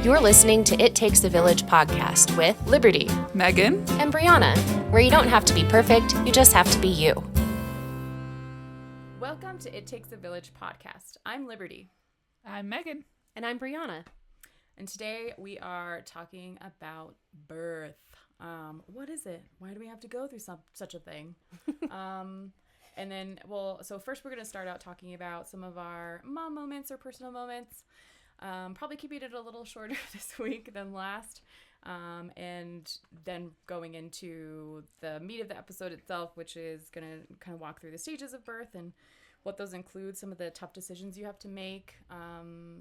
You're listening to It Takes a Village podcast with Liberty, Megan, and Brianna, where you don't have to be perfect, you just have to be you. Welcome to It Takes a Village podcast. I'm Liberty. I'm Megan. And I'm Brianna. And today we are talking about birth. What is it? Why do we have to go through such a thing? So first we're going to start out talking about some of our mom moments or personal moments. Probably keeping it a little shorter this week than last. And then going into the meat of the episode itself, which is going to kind of walk through the stages of birth and what those include, some of the tough decisions you have to make,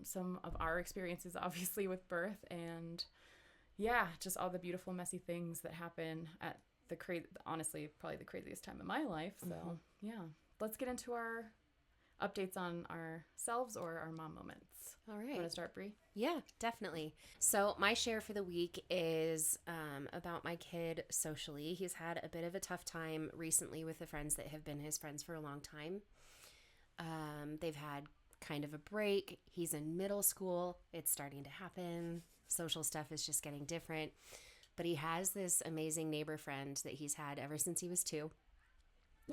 some of our experiences, obviously, with birth, and yeah, just all the beautiful, messy things that happen at honestly, probably the craziest time of my life. So yeah, let's get into our updates on ourselves or our mom moments. All right. You want to start, Bri? Yeah, definitely. So my share for the week is about my kid socially. He's had a bit of a tough time recently with the friends that have been his friends for a long time. They've had kind of a break. He's in middle school. It's starting to happen. Social stuff is just getting different. But he has this amazing neighbor friend that he's had ever since he was 2.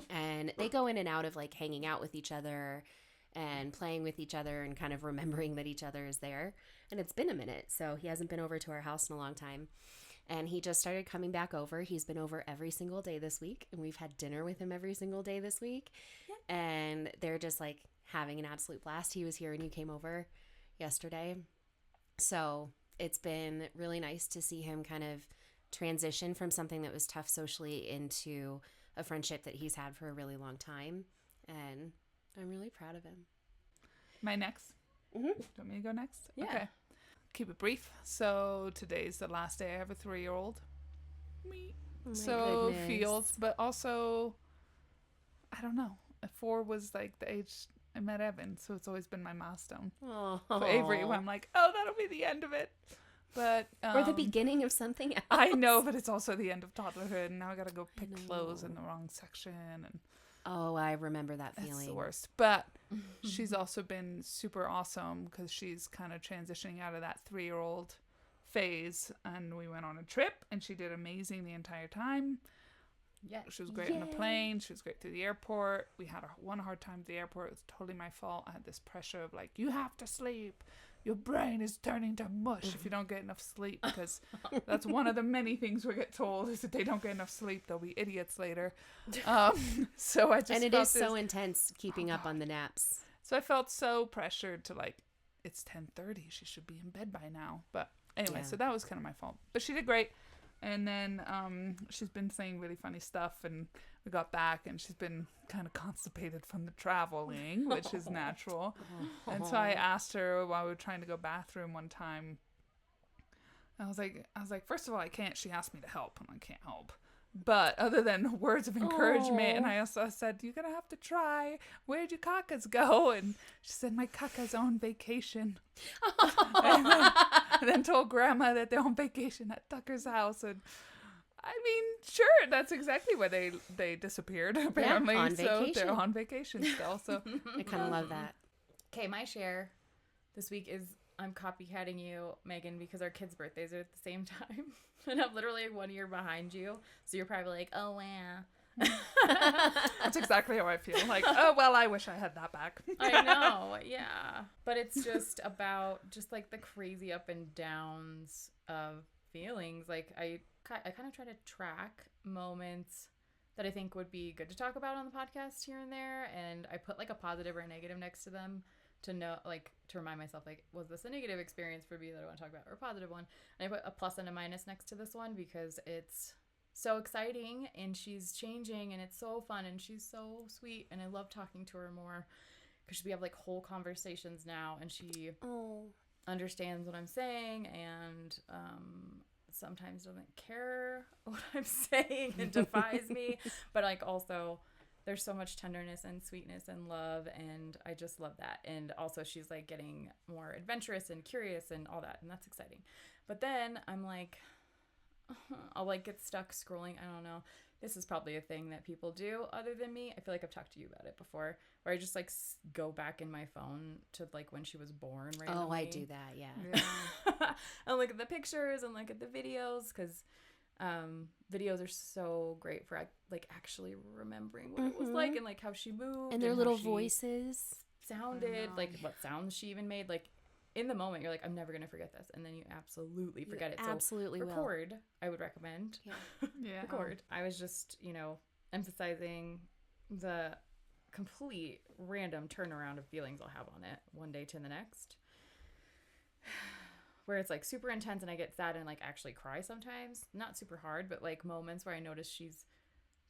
And they go in and out of like hanging out with each other and playing with each other and kind of remembering that each other is there. And it's been a minute, so he hasn't been over to our house in a long time. And he just started coming back over. He's been over every single day this week, and we've had dinner with him every single day this week. Yeah. And they're just like having an absolute blast. He was here and he came over yesterday. So it's been really nice to see him kind of transition from something that was tough socially into a friendship that he's had for a really long time. And I'm really proud of him. My next? Mm-hmm. Do you want me to go next? Yeah. Okay. Keep it brief. So today's the last day I have a 3-year-old. Me. Oh my so goodness. feels, but also, I don't know. 4 was like the age I met Evan, so it's always been my milestone. Oh. For Avery, where I'm like, oh, that'll be the end of it. But Or the beginning of something else. I know, but it's also the end of toddlerhood, and now I gotta go pick clothes in the wrong section, and Oh, I remember that feeling. it's the worst. But she's also been super awesome because she's kind of transitioning out of that 3-year-old phase, and we went on a trip, and she did amazing the entire time. Yeah. She was great on the plane. She was great through the airport. We had one hard time at the airport. It was totally my fault. I had this pressure of like, you have to sleep. Your brain is turning to mush if you don't get enough sleep, because that's one of the many things we get told is that they don't get enough sleep, they'll be idiots later. So I just And it felt is so intense keeping up on the naps. So I felt so pressured to like, it's 10:30, she should be in bed by now. But anyway, so that was kind of my fault. But she did great. And then she's been saying really funny stuff, and we got back, and she's been kind of constipated from the traveling, which is natural. And so I asked her while we were trying to go bathroom one time. I was like, first of all, I can't. She asked me to help, and I can't help. But other than words of encouragement, and I also said, you're going to have to try. Where'd your cacas go? And she said, my caca's on vacation. and then told Grandma that they're on vacation at Tucker's house. And I mean, sure, that's exactly where they disappeared, apparently. on so vacation. they're on vacation still. So I kind of love that. Okay, my share this week is I'm copycatting you, Megan, because our kids' birthdays are at the same time. And I'm literally 1 year behind you. So you're probably like, oh, wow. that's exactly how I feel. Like, oh, well, I wish I had that back. I know, yeah. But it's just about just like the crazy up and downs of feelings. Like I kind of try to track moments that I think would be good to talk about on the podcast here and there. And I put like a positive or a negative next to them to know, like, to remind myself, like, was this a negative experience for me that I want to talk about, or a positive one? And I put a plus and a minus next to this one because it's so exciting and she's changing and it's so fun and she's so sweet and I love talking to her more because we have like whole conversations now and she understands what I'm saying and sometimes doesn't care what I'm saying and defies me, but like also there's so much tenderness and sweetness and love, and I just love that. And also she's like getting more adventurous and curious and all that, and that's exciting. But then I'm like, I'll like get stuck scrolling. I don't know. This is probably a thing that people do other than me. I feel like I've talked to you about it before, where I just like go back in my phone to like when she was born randomly. Oh, I do that, yeah. and look at the pictures and look at the videos, because videos are so great for like actually remembering what it was like and like how she moved and their little voices sounded, like what sounds she even made. Like in the moment you're like, I'm never gonna forget this, and then you absolutely forget it. Absolutely, so record will. I would recommend. Yeah. Record. I was just, emphasizing the complete random turnaround of feelings I'll have on it one day to the next, where it's like super intense and I get sad and like actually cry sometimes. Not super hard, but like moments where I notice she's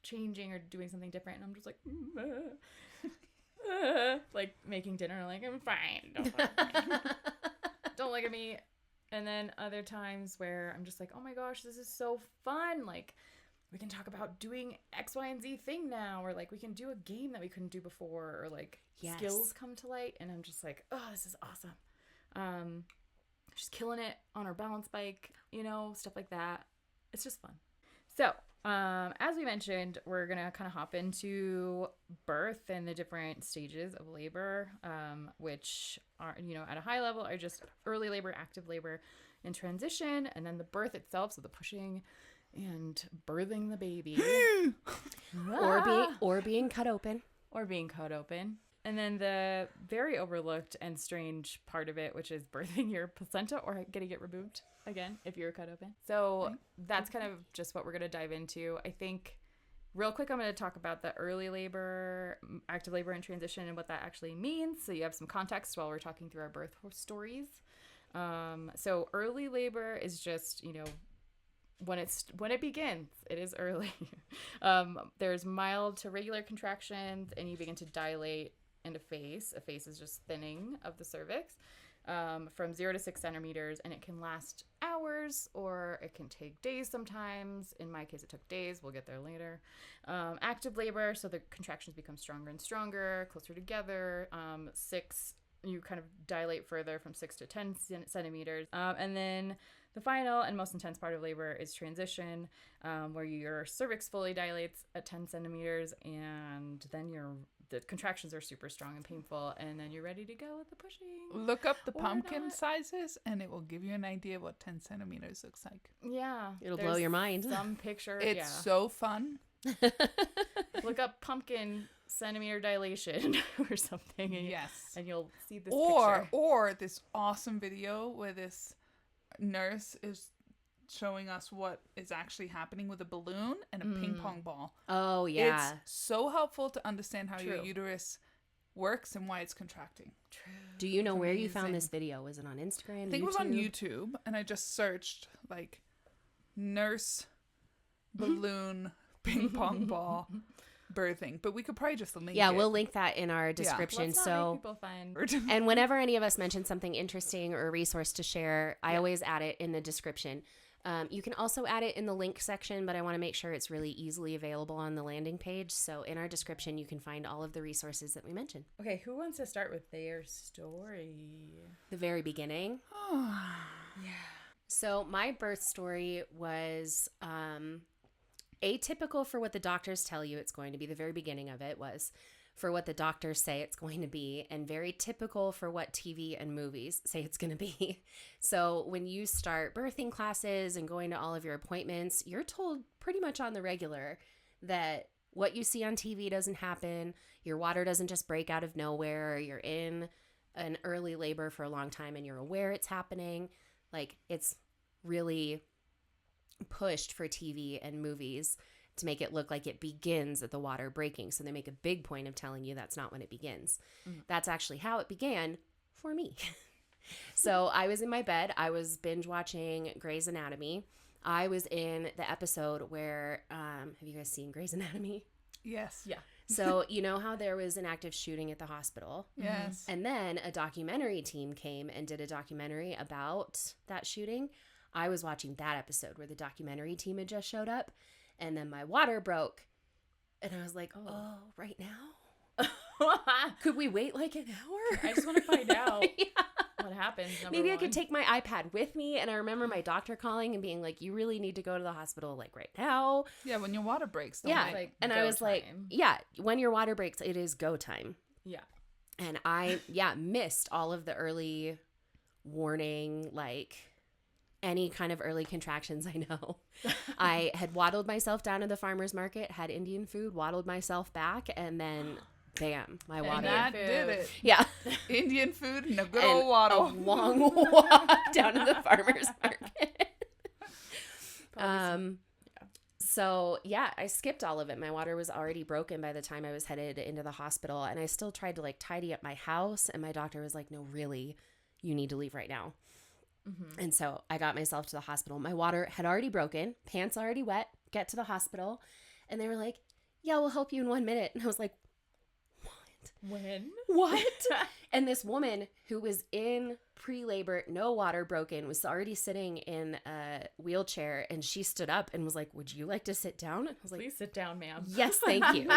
changing or doing something different, and I'm just like like making dinner, like, I'm fine, don't look at me. Don't look at me. And then other times where I'm just like, oh my gosh, this is so fun, like we can talk about doing X, Y, and Z thing now, or like we can do a game that we couldn't do before, or like skills come to light, and I'm just like, oh, this is awesome. She's killing it on her balance bike, stuff like that. It's just fun. So, as we mentioned, we're gonna kind of hop into birth and the different stages of labor, which are, at a high level, are just early labor, active labor, and transition, and then the birth itself, so the pushing and birthing the baby, or being cut open, and then the very overlooked and strange part of it, which is birthing your placenta or getting it removed again if you're cut open. So that's kind of just what we're going to dive into. I think real quick, I'm going to talk about the early labor, active labor, and transition, and what that actually means, so you have some context while we're talking through our birth stories. So early labor is just, when it begins, it is early. There's mild to regular contractions, and you begin to dilate and a phase. A phase is just thinning of the cervix, from 0 to 6 centimeters, and it can last hours or it can take days sometimes. In my case, it took days. We'll get there later. Active labor, so the contractions become stronger and stronger, closer together. 6, you kind of dilate further from 6 to 10 centimeters. And then the final and most intense part of labor is transition, where your cervix fully dilates at 10 centimeters, and then the contractions are super strong and painful, and then you're ready to go with the pushing. Look up the pumpkin sizes, and it will give you an idea of what 10 centimeters looks like. Yeah. It'll blow your mind. Some picture. It's so fun. Look up pumpkin centimeter dilation or something. And and you'll see this picture. Or this awesome video where this nurse is showing us what is actually happening with a balloon and a ping pong ball. Oh, yeah. It's so helpful to understand how your uterus works and why it's contracting. True. Do you know where you found this video? Was it on Instagram? I think it was on YouTube, and I just searched like nurse balloon ping pong ball birthing, but we could probably just link it. We'll link that in our description. Let's not make people find. And whenever any of us mention something interesting or a resource to share, I always add it in the description. You can also add it in the link section, but I want to make sure it's really easily available on the landing page. So in our description, you can find all of the resources that we mentioned. Okay, who wants to start with their story? The very beginning. Yeah. So my birth story was atypical for what the doctors tell you it's going to be. The very beginning of it was for what the doctors say it's going to be, and very typical for what TV and movies say it's going to be. So when you start birthing classes and going to all of your appointments, you're told pretty much on the regular that what you see on TV doesn't happen. Your water doesn't just break out of nowhere. You're in an early labor for a long time and you're aware it's happening. Like, it's really pushed for TV and movies to make it look like it begins at the water breaking. So they make a big point of telling you that's not when it begins. That's actually how it began for me. So I was in my bed. I was binge watching Grey's Anatomy. I was in the episode where, have you guys seen Grey's Anatomy? Yes. Yeah. So you know how there was an active shooting at the hospital? Yes. And then a documentary team came and did a documentary about that shooting. I was watching that episode where the documentary team had just showed up, and then my water broke, and I was like, oh right now? Could we wait like an hour? I just want to find out what happened. Maybe I could take my iPad with me. And I remember my doctor calling and being like, you really need to go to the hospital like right now. Yeah, when your water breaks. Like, and I was like, when your water breaks, it is go time. Yeah. And I, missed all of the early warning, like, any kind of early contractions I know. I had waddled myself down to the farmer's market, had Indian food, waddled myself back, and then bam, my And water. that did it. Yeah. Indian food and a good And old waddle. a long walk down to the farmer's market. So yeah, I skipped all of it. My water was already broken by the time I was headed into the hospital, and I still tried to like tidy up my house, and my doctor was like, no, really, you need to leave right now. Mm-hmm. And so I got myself to the hospital. My water had already broken, pants already wet, get to the hospital, and they were like, yeah, we'll help you in 1 minute. And I was like, When? what? And this woman who was in pre-labor, no water broken, was already sitting in a wheelchair, and she stood up and was like, would you like to sit down? I was like, Please sit down, ma'am. yes, thank you.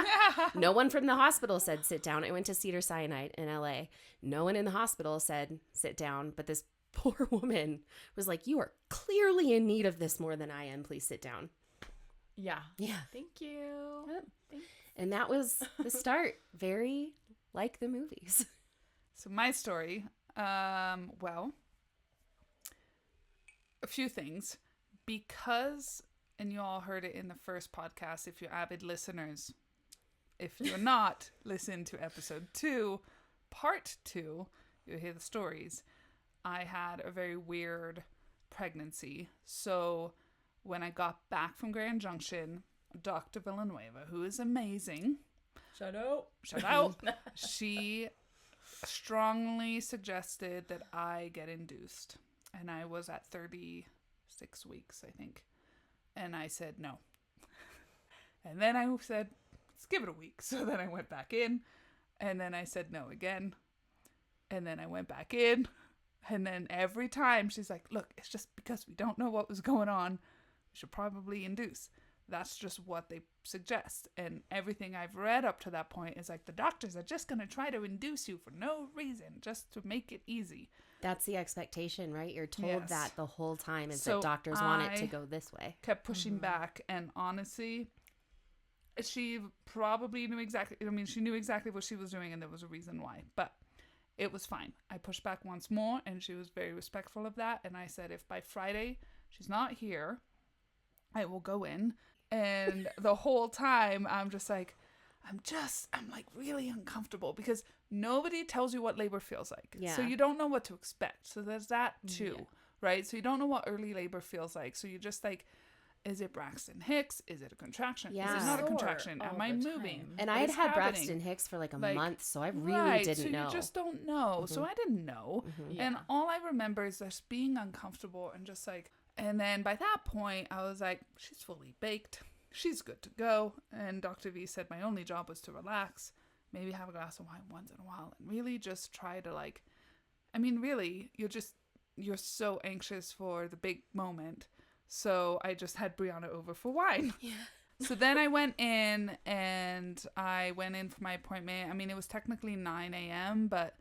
No one from the hospital said sit down. I went to Cedars-Sinai in LA. No one in the hospital said sit down, but this poor woman was like, you are clearly in need of this more than I am. Please sit down. Yeah. Yeah. Thank you. Yep. And that was the start. Very like the movies. So my story, well, a few things. Because, and you all heard it in the first podcast, if you're avid listeners, if you're not, listen to episode 2, part 2, you'll hear the stories. I had a very weird pregnancy. So when I got back from Grand Junction, Dr. Villanueva, who is amazing, Shout out, she strongly suggested that I get induced. And I was at 36 weeks, I think. And I said no. And then I said, let's give it a week. So then I went back in. And then I said no again. And then I went back in. And then every time she's like, look, it's just because we don't know what was going on. We should probably induce. That's just what they suggest. And everything I've read up to that point is like, the doctors are just going to try to induce you for no reason, just to make it easy. That's the expectation, right? You're told Yes. that the whole time is So that doctors want it to go this way. Kept pushing back. And honestly, she probably knew exactly, she knew exactly what she was doing, and there was a reason why. But it was fine. I pushed back once more, and she was very respectful of that. And I said, if by Friday she's not here, I will go in. And the whole time I'm just like, I'm like really uncomfortable because nobody tells you what labor feels like. Yeah. So you don't know what to expect. So there's that too, right? So you don't know what early labor feels like. So you're just like, is it Braxton Hicks? Is it a contraction? Yeah. Is it not a Sore contraction? all Am I the moving? time. And What I had is had happening? Braxton Hicks for like a Like, month, so I really right, didn't so know. you just don't know. So I didn't know. Yeah. And all I remember is just being uncomfortable and just like, and then by that point I was like, she's fully baked. She's good to go. And Dr. V said my only job was to relax, maybe have a glass of wine once in a while, and really just try to like, really, you're so anxious for the big moment. So I just had Brianna over for wine. Yeah. So then I went in for my appointment. It was technically 9 a.m., but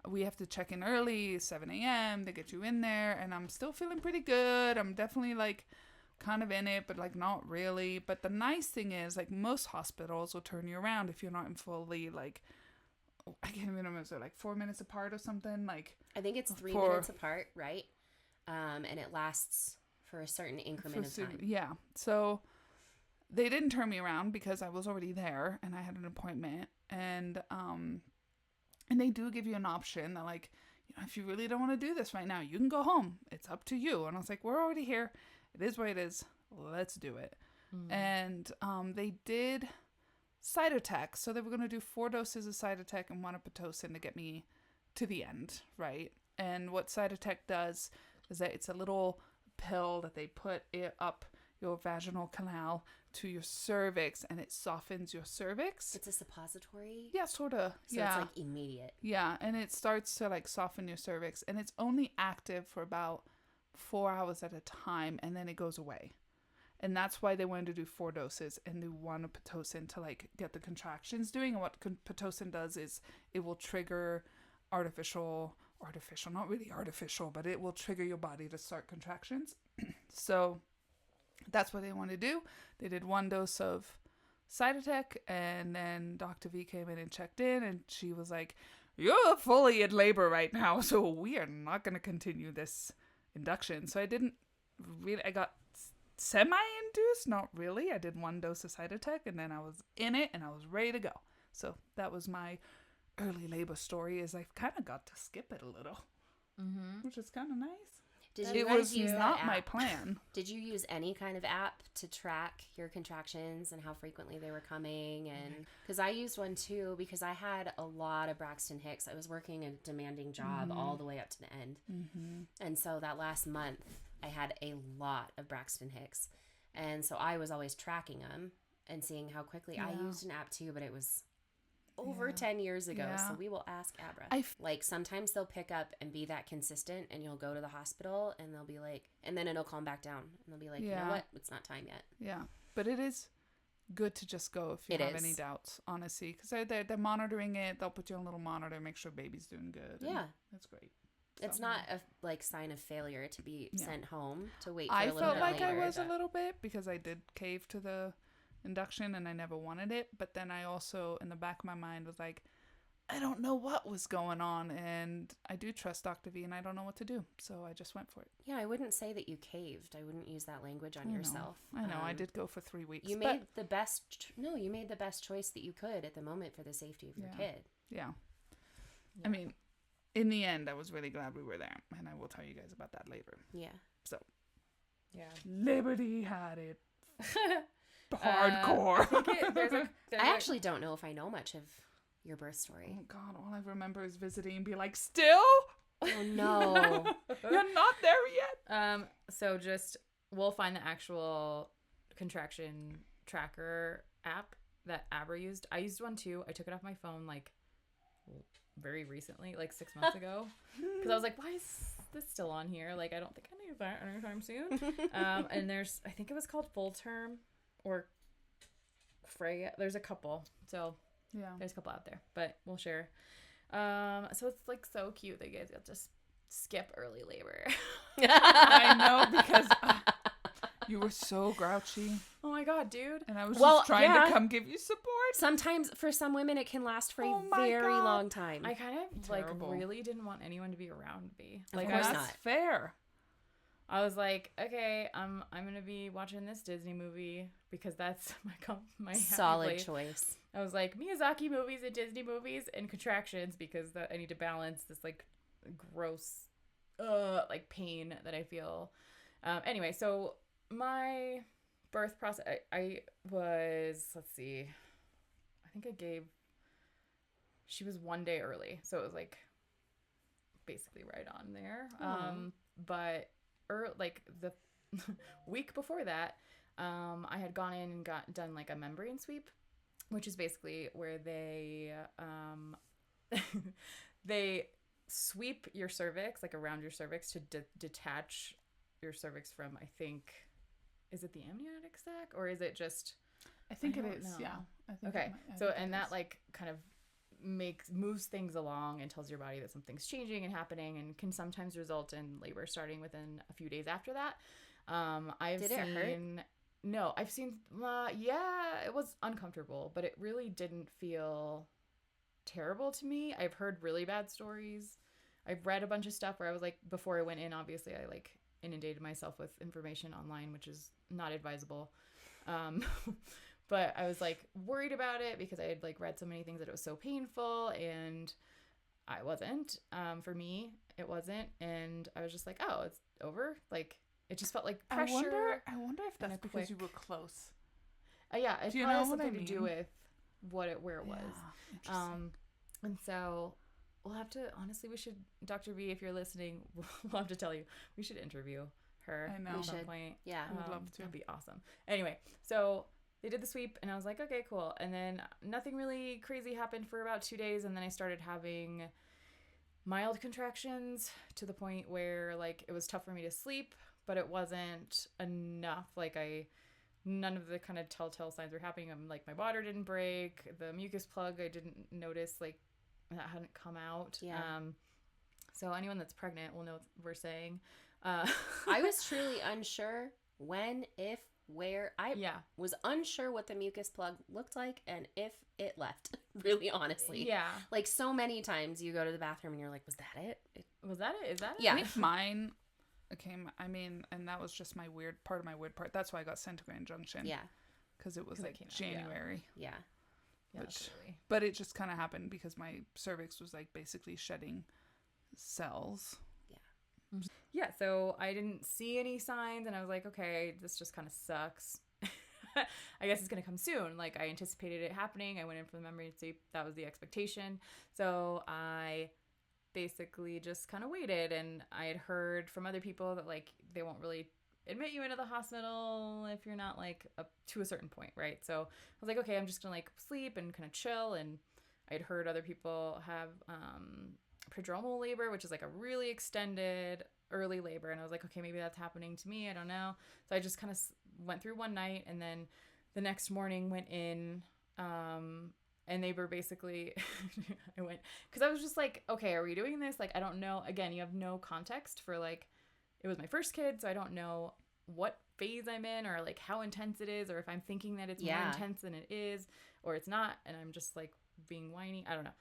we have to check in early, 7 a.m. They get you in there, and I'm still feeling pretty good. I'm definitely like kind of in it, but like not really. But the nice thing is, like, most hospitals will turn you around if you're not in fully, like, I can't even remember, so like 4 minutes apart or something. Like, I think it's 3 minutes apart, right? And it lasts for a certain increment of time. Yeah. So they didn't turn me around because I was already there and I had an appointment. And they do give you an option that, like, if you really don't want to do this right now, you can go home. It's up to you. And I was like, we're already here. It is what it is. Let's do it. And they did Cytotec. So they were going to do 4 doses of Cytotec and 1 of pitocin to get me to the end, right? And what Cytotec does is that it's a little pill that they put it up your vaginal canal to your cervix, and it softens your cervix. It's a suppository? Yeah, sort of. So yeah. it's like immediate. Yeah, and it starts to like soften your cervix, and it's only active for about 4 hours at a time, and then it goes away. And that's why they wanted to do 4 doses and do 1 of pitocin to like get the contractions doing. And what pitocin does is it will trigger artificial, not really artificial, but it will trigger your body to start contractions. So that's what they want to do. They did 1 dose of Cytotec, and then Dr. V came in and checked in, and she was like, you're fully in labor right now, so we are not going to continue this induction. So I didn't really, I got semi-induced, not really. I did 1 dose of Cytotec, and then I was in it, and I was ready to go. So that was my early labor story, is I kind of got to skip it a little, which is kind of nice. It was not my plan. Did you use any kind of app to track your contractions and how frequently they were coming? And because I used one too, because I had a lot of Braxton Hicks. I was working a demanding job all the way up to the end. And so that last month I had a lot of Braxton Hicks. And so I was always tracking them and seeing how quickly. I used an app too, but it was over 10 years ago, so we will ask Abra. Like, sometimes they'll pick up and be that consistent, and you'll go to the hospital, and they'll be like, and then it'll calm back down, and they'll be like, you know what, it's not time yet. Yeah, but it is good to just go if you have any doubts, honestly, because they're monitoring it. They'll put you on a little monitor, make sure baby's doing good. Yeah, that's great. It's not a sign of failure to be sent home to wait for a little bit later. I felt like I was a little bit, because I did cave to the induction and I never wanted it, but then I also, in the back of my mind, was like, I don't know what was going on, and I do trust Dr. V, and I don't know what to do, so I just went for it. Yeah, I wouldn't say that you caved. I wouldn't use that language on yourself. I know. I did go for 3 weeks. You made the best. No, you made the best choice that you could at the moment for the safety of your kid. Yeah. I mean, in the end, I was really glad we were there, and I will tell you guys about that later. Yeah. So. Yeah. Liberty had it. Hardcore. I actually don't know if I know much of your birth story. Oh God, all I remember is visiting and be like, still? Oh no. You're not there yet. So we'll find the actual contraction tracker app that Abra used. I used one too. I took it off my phone like very recently, like 6 months ago, because I was like, why is this still on here? Like, I don't think I need that anytime soon. And I think it was called Full Term or Freya. There's a couple. So there's a couple out there, but we'll share. So it's like so cute that you guys got to skip early labor. I know, because you were so grouchy. Oh my God, dude. And I was just trying to come give you support. Sometimes for some women it can last for a very long time. I kind of really didn't want anyone to be around me. Like, that's fair. I was like, okay, I'm gonna be watching this Disney movie because that's my solid choice. I was like, Miyazaki movies and Disney movies and contractions, because I need to balance this like gross like pain that I feel. Anyway, so my birth process, I was, let's see, I think she was 1 day early, so it was like basically right on there. But like the week before that, I had gone in and done like a membrane sweep, which is basically where they they sweep your cervix, like around your cervix, to detach your cervix from, I think, is it the amniotic sac, or is it just? I think it is. Yeah. I think okay. And that like kind of moves things along and tells your body that something's changing and happening, and can sometimes result in labor starting within a few days after that. Did it hurt? No, I've seen. Yeah, it was uncomfortable, but it really didn't feel terrible to me. I've heard really bad stories. I've read a bunch of stuff where I was like, before I went in, obviously I like inundated myself with information online, which is not advisable. But I was like worried about it because I had like read so many things that it was so painful, and I wasn't. For me, it wasn't, and I was just like, oh, it's over. Like, it just felt like pressure. I wonder if that's because you were close. Yeah, it probably has something to do with where it was. And so we'll have to, honestly, Dr. V, if you're listening, we'll have to tell you, we should interview her at some point. Yeah. I would love to. That'd be awesome. Anyway, so they did the sweep, and I was like, okay, cool. And then nothing really crazy happened for about 2 days, and then I started having mild contractions to the point where, like, it was tough for me to sleep, but it wasn't enough. Like, none of the kind of telltale signs were happening. Like, my bladder didn't break. The mucus plug, I didn't notice, like, that hadn't come out. Yeah. So anyone that's pregnant will know what we're saying. I was truly unsure when, if, where. I was unsure what the mucus plug looked like and if it left, really, honestly. Yeah. Like, so many times you go to the bathroom and you're like, was that it? Was that it? Is that it? Yeah. I think mine, and that was just my weird part. That's why I got sent to Grand Junction. Yeah. Because it was like came out, January. Yeah. But it just kind of happened because my cervix was like basically shedding cells. Yeah, so I didn't see any signs, and I was like, okay, this just kind of sucks. I guess it's going to come soon. Like, I anticipated it happening. I went in for the memory sleep. That was the expectation. So I basically just kind of waited, and I had heard from other people that, like, they won't really admit you into the hospital if you're not, like, up to a certain point, right? So I was like, okay, I'm just going to, like, sleep and kind of chill, and I'd heard other people have prodromal labor, which is, like, a really extended early labor, and I was like, okay, maybe that's happening to me, I don't know. So I just kind of went through one night, and then the next morning went in, and they were basically I went, because I was just like, okay, are we doing this? Like, I don't know. Again, you have no context for, like, it was my first kid, so I don't know what phase I'm in, or like how intense it is, or if I'm thinking that it's more intense than it is, or it's not, and I'm just like being whiny. I don't know.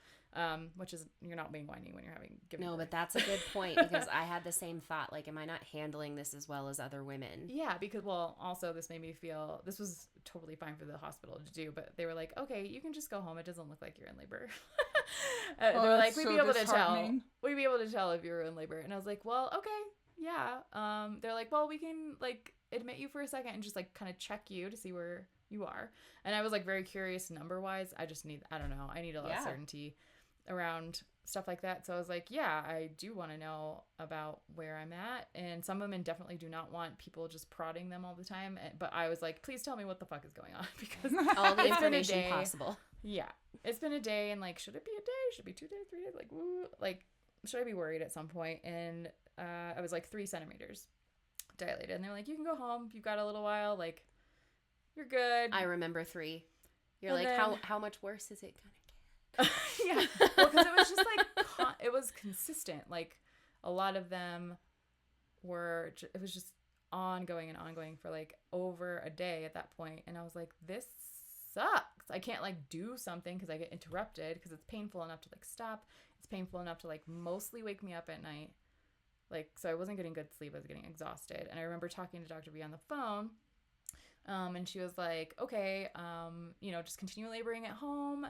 Which is, you're not being whiny when you're giving birth. But that's a good point, because I had the same thought. Like, am I not handling this as well as other women? Yeah, because, well, also this made me feel, this was totally fine for the hospital to do, but they were like, okay, you can just go home. It doesn't look like you're in labor. They were like, we'd be able to tell. We'd be able to tell if you were in labor. And I was like, well, okay, yeah. They're like, well, we can, like, admit you for a second and just, like, kind of check you to see where you are. And I was, like, very curious number-wise. I don't know. I need a lot of certainty around stuff like that. So I was like, yeah, I do want to know about where I'm at. And some women definitely do not want people just prodding them all the time. But I was like, please tell me what the fuck is going on, because all the information possible. Yeah. It's been a day, and like, should it be a day? Should it be 2 days, 3 days? Like, woo, like, should I be worried at some point? And I was like 3 centimeters dilated. And they're like, you can go home. You've got a little while. Like, you're good. I remember 3. You're And like, then, how much worse is it gonna get? Yeah, well, because it was just like it was consistent. Like, a lot of them were it was just ongoing and ongoing for like over a day at that point. And I was like, this sucks. I can't like do something because I get interrupted, because it's painful enough to like stop. It's painful enough to like mostly wake me up at night. Like, so I wasn't getting good sleep. I was getting exhausted. And I remember talking to Dr. B on the phone. And she was like, okay, just continue laboring at home.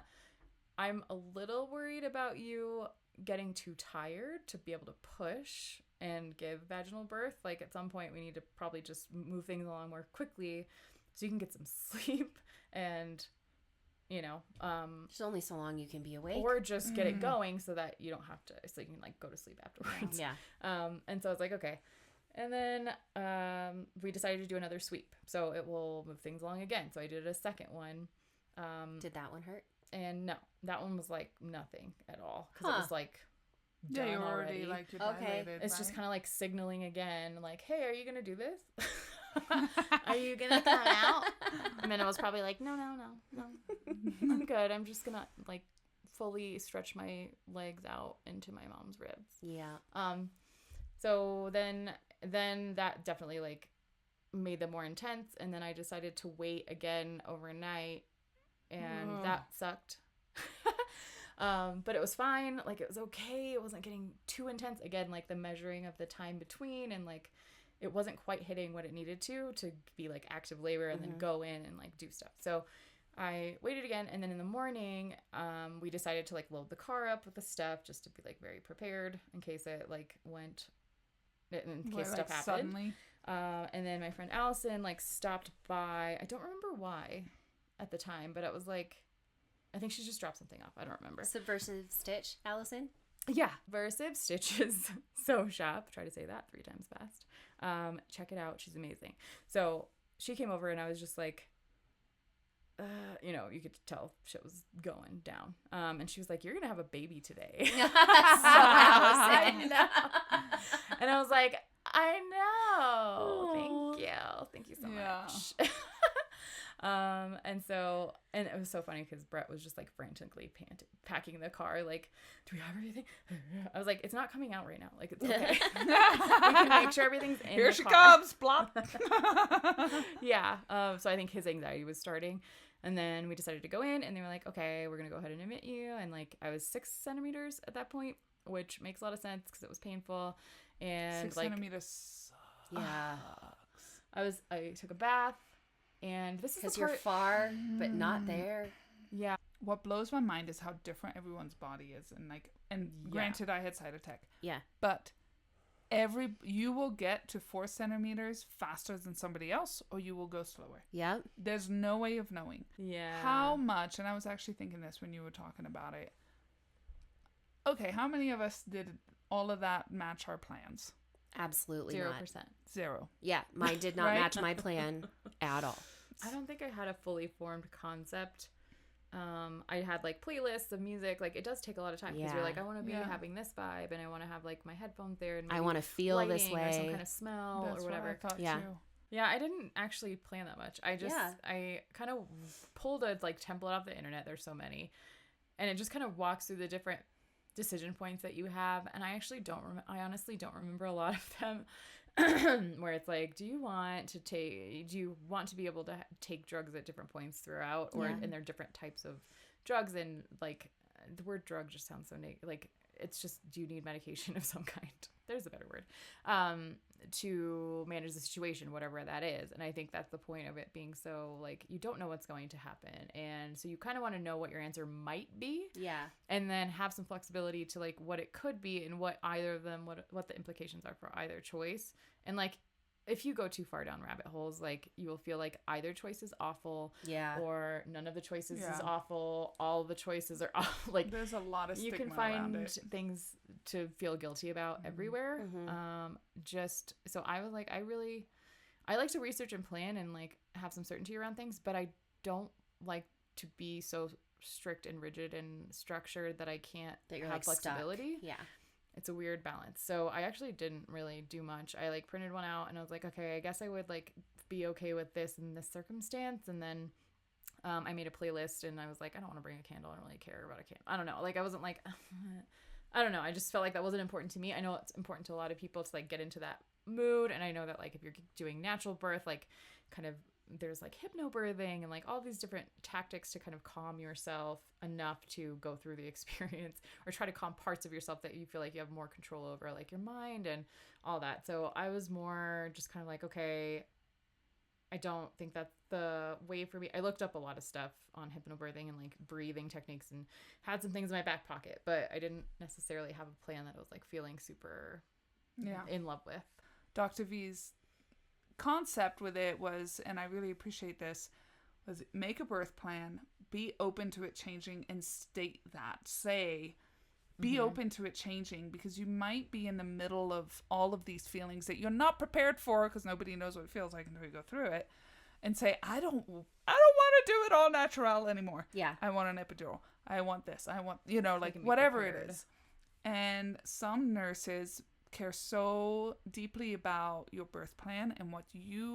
I'm a little worried about you getting too tired to be able to push and give vaginal birth. Like, at some point we need to probably just move things along more quickly so you can get some sleep, and there's only so long you can be awake, or just get it going so that you don't have to, so you can like go to sleep afterwards. Yeah. And so I was like, okay. And then we decided to do another sweep, so it will move things along again. So I did a second one. Did that one hurt? And no, that one was like nothing at all, because it was like done you're already. Like, you're okay. dilated, It's right? just kind of like signaling again, like, hey, are you gonna do this? Are you gonna come out? And then I was probably like, no, I'm good. I'm just gonna like fully stretch my legs out into my mom's ribs. Yeah. So then that definitely like made them more intense, and then I decided to wait again overnight. And that sucked. But it was fine. Like, it was okay. It wasn't getting too intense. Again, like the measuring of the time between, and like it wasn't quite hitting what it needed to be like active labor and then go in and like do stuff. So I waited again, and then in the morning, we decided to like load the car up with the stuff just to be like very prepared in case it like stuff happened. Suddenly. And then my friend Allison like stopped by. I don't remember why at the time, but it was like, I think she just dropped something off. I don't remember. Subversive stitch, Allison? Yeah. Versive Stitches Sew Shop. Try to say that 3 times fast. Check it out. She's amazing. So she came over, and I was just like, you could tell shit was going down. And she was like, you're going to have a baby today. So Allison. And I was like, I know. Thank you so much. And it was so funny because Brett was just like frantically packing the car. Like, do we have everything? I was like, it's not coming out right now. Like, it's okay. We can make sure everything's in Here the she car. comes, plop. Yeah. So I think his anxiety was starting. And then we decided to go in, and they were like, okay, we're going to go ahead and admit you. And like, I was 6 centimeters at that point, which makes a lot of sense because it was painful. And 6 like, centimeters Yeah. I took a bath, and this is Because the you're part. far, but not there. Yeah. What blows my mind is how different everyone's body is, and granted, I had side attack, Yeah. but you will get to 4 centimeters faster than somebody else, or you will go slower. Yep. There's no way of knowing Yeah. how much. And I was actually thinking this when you were talking about it. Okay, how many of us did all of that match our plans? Absolutely 0%. not. 0. Yeah, mine did not Right? match my plan at all. I don't think I had a fully formed concept. I had like playlists of music. Like it does take a lot of time because you're Yeah. like, I want to be Yeah. having this vibe, and I want to have like my headphones there, and I maybe want to feel this lighting or some way. kind of smell That's or whatever. what I thought Yeah. too. Yeah, I didn't actually plan that much. Yeah. I kind of pulled a like template off the internet. There's so many, and it just kind of walks through the different decision points that you have. And I actually I honestly don't remember a lot of them. Where it's like, do you want to be able to take drugs at different points throughout, or Yeah. and there are different types of drugs, and like the word drug just sounds so like it's just, do you need medication of some kind? There's a better word. To manage the situation, whatever that is. And I think that's the point of it being so like, you don't know what's going to happen. And so you kind of want to know what your answer might be. Yeah. And then have some flexibility to like what it could be and what either of them, what the implications are for either choice. And like, if you go too far down rabbit holes, like you will feel like either choice is awful, Yeah. or none of the choices is Yeah. awful. All the choices are awful. Like There's a lot of you stigma can around find it. things to feel guilty about everywhere. Mhm. Just so I was like, I like to research and plan and like have some certainty around things, but I don't like to be so strict and rigid and structured that I can't That you're have like flexibility. stuck. Yeah. It's a weird balance. So I actually didn't really do much. I like printed one out and I was like, okay, I guess I would like be okay with this in this circumstance. And then I made a playlist and I was like, I don't want to bring a candle. I don't really care about a candle. I don't know. Like I wasn't like, I don't know. I just felt like that wasn't important to me. I know it's important to a lot of people to like get into that mood. And I know that like if you're doing natural birth, like kind of there's like hypnobirthing and like all these different tactics to kind of calm yourself enough to go through the experience, or try to calm parts of yourself that you feel like you have more control over, like your mind and all that. So I was more just kind of like, okay, I don't think that's the way for me. I looked up a lot of stuff on hypnobirthing and like breathing techniques and had some things in my back pocket, but I didn't necessarily have a plan that I was like feeling super in love with. Dr. V's concept with it was, and I really appreciate this, was make a birth plan, be open to it changing, and state that. Say, be open to it changing, because you might be in the middle of all of these feelings that you're not prepared for, because nobody knows what it feels like until you go through it, and say, I don't want to do it all natural anymore. Yeah. I want an epidural. I want this. I want, like can be whatever prepared. it is. And some nurses care so deeply about your birth plan and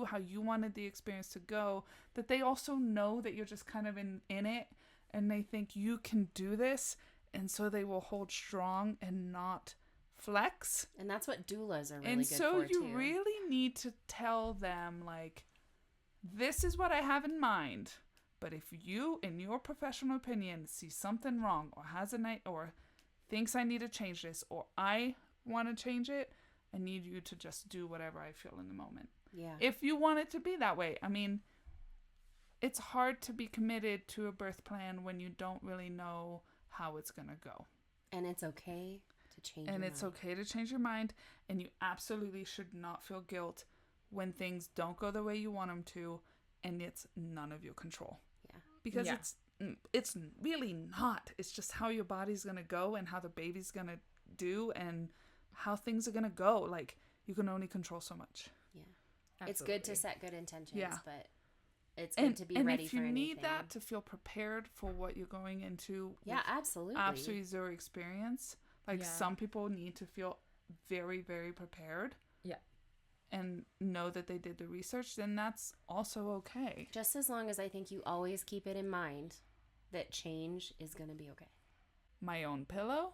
how you wanted the experience to go, that they also know that you're just kind of in it, and they think you can do this, and so they will hold strong and not flex. And that's what doulas are really And good so for you too. really need to tell them, like, this is what I have in mind, but if you, in your professional opinion, see something wrong, or or thinks I need to change this, or I want to change it, I need you to just do whatever I feel in the moment. Yeah. If you want it to be that way. I mean, it's hard to be committed to a birth plan when you don't really know how it's going to go. And it's okay to change And your it's mind. okay to change your mind, and you absolutely should not feel guilt when things don't go the way you want them to, and it's none of your control. Yeah. Because Yeah. it's really not. It's just how your body's going to go, and how the baby's going to do, and how things are going to go. Like, you can only control so much. Yeah. It's good to set good intentions, Yeah. but it's good to be and ready if for you anything. need that to feel prepared for what you're going into, Yeah, with absolutely. absolutely zero experience. Like, Yeah. some people need to feel very, very prepared. Yeah. And know that they did the research, then that's also okay. Just as long as I think you always keep it in mind that change is going to be okay. My own pillow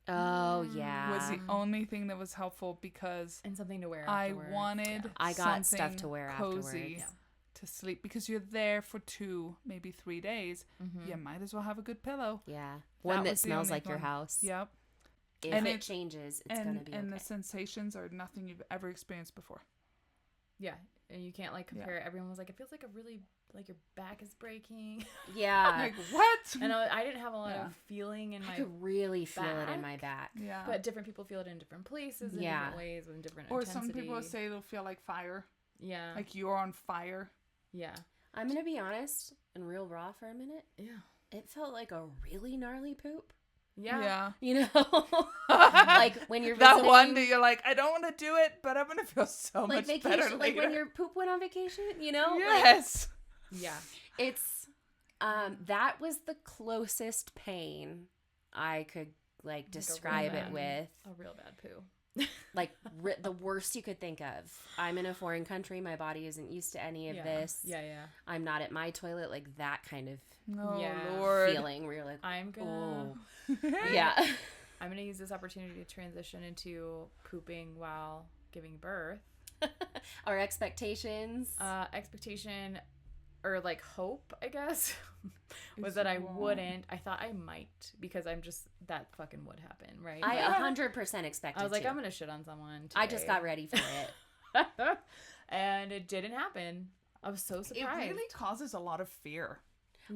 Oh, yeah. was the only thing that was helpful, because And something to wear I afterwards. wanted I got stuff something to wear cozy afterwards. to sleep, because you're there for 2, maybe 3 days. You might as well have a good pillow. Yeah. One that was the smells only like your one. house. Yep. If And it it- changes, it's going to be okay. And the sensations are nothing you've ever experienced before. Yeah. And you can't like compare it. Everyone was like, it feels like a really, like your back is breaking. Yeah. Like, what? And I didn't have a lot of feeling in my I could really feel it in back. my back. Yeah. But different people feel it in different places, in different ways, with different or intensity. some people say it'll feel like fire. Yeah. Like you're on fire. Yeah. I'm going to be honest and real raw for a minute. Yeah. It felt like a really gnarly poop. Yeah. You know? Like when you're visiting, that one that you're like, I don't want to do it, but I'm going to feel so like much vacation, better later. like when your poop went on vacation, you know? Yes. Like, yeah. It's, that was the closest pain I could like describe it with. A real bad poo. Like the worst you could think of. I'm in a foreign country. My body isn't used to any of this. Yeah. I'm not at my toilet. Like that kind of Oh, Yeah. Lord. feeling where you're like, I'm gonna yeah. I'm gonna use this opportunity to transition into pooping while giving birth. Our expectations. Expectation or like hope, I guess, was Is that I wrong. wouldn't. I thought I might because I'm just that fucking would happen, right? I 100% expected I was like, to. I'm gonna shit on someone. I just got ready for it. And it didn't happen. I was so surprised. It really causes a lot of fear.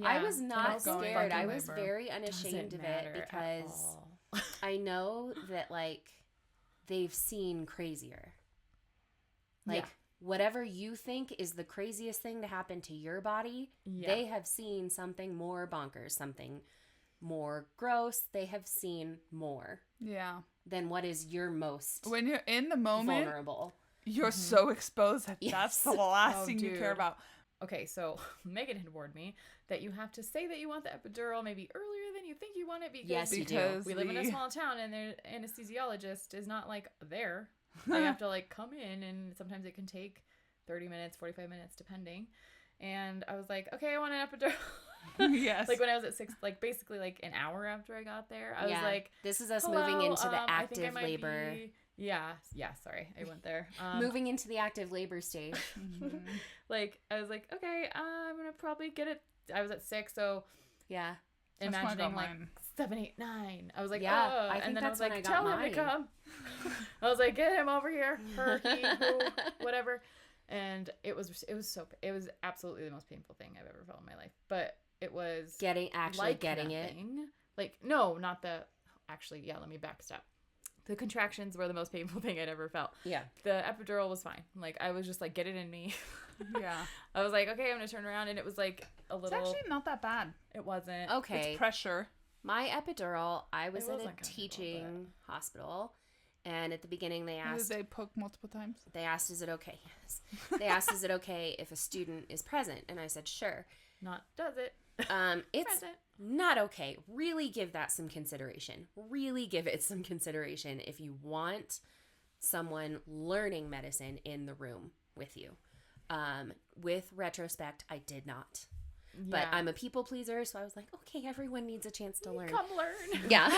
I was And not also scared. I fucking was labor. very unashamed of doesn't it matter at because all. I know that like they've seen crazier. Like Yeah. whatever you think is the craziest thing to happen to your body, they have seen something more bonkers, something more gross. They have seen more Yeah. than what is your most When you're in the moment, vulnerable. you're so exposed that Yes. that's the last Oh, thing you care dude. about. Okay, so Megan had warned me that you have to say that you want the epidural maybe earlier than you think you want it because Yes, you do. Because we live in a small town and their anesthesiologist is not like there. They have to like come in and sometimes it can take 30 minutes, 45 minutes depending. And I was like, okay, I want an epidural. Yes. Like when I was at 6, like basically like an hour after I got there, I was like, this is us hello, moving into the I think I active might labor. be- Yeah, sorry, I went there. Moving into the active labor stage. Like I was like, okay, I'm gonna probably get it. I was at 6, so Yeah. That's when I imagining got like mine. 7, 8, 9. I was like, Yeah, oh, I think and then that's I was when like, I got tell him mine. to come. I was like, get him over here, her, he, who, whatever. And it was absolutely the most painful thing I've ever felt in my life. But it was Getting like it. nothing. Like no, not the. Actually, yeah. Let me backstep. The contractions were the most painful thing I'd ever felt. Yeah. The epidural was fine. Like I was just like, get it in me. Yeah. I was like, okay, I'm gonna turn around, and it was like a It's little. actually not that bad. It wasn't. Okay. It's pressure. My epidural, I was It at was a uncomfortable, teaching hospital, and at the beginning they Did asked, they poke multiple times? is it okay? Yes. They asked, is it okay if a student is present? And I said, sure. Not does it. It's Present. not okay. Really give that some consideration. Really give it some consideration if you want someone learning medicine in the room with you. With retrospect, I did not. But Yeah. I'm a people pleaser, so I was like, okay, everyone needs a chance to learn. Come learn. Yeah.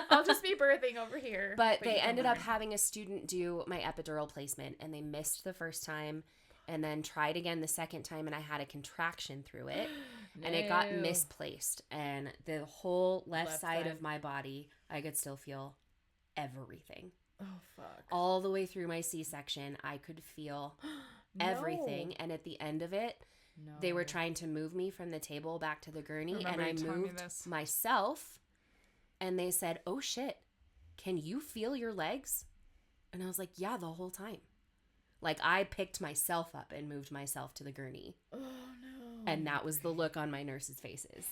I'll just be birthing over here. But they you can ended up learn. having a student do my epidural placement, and they missed the first time and then tried again the second time, and I had a contraction through it, and it got No. misplaced. And the whole left Left side side. of my body, I could still feel everything. Oh fuck. All the way through my C-section, I could feel everything. And at the end of it, No. they were trying to move me from the table back to the gurney, Remember and I you telling me moved this. myself, and they said, oh shit, can you feel your legs? And I was like, yeah, the whole time. Like I picked myself up and moved myself to the gurney, Oh no. and that was the look on my nurses' faces.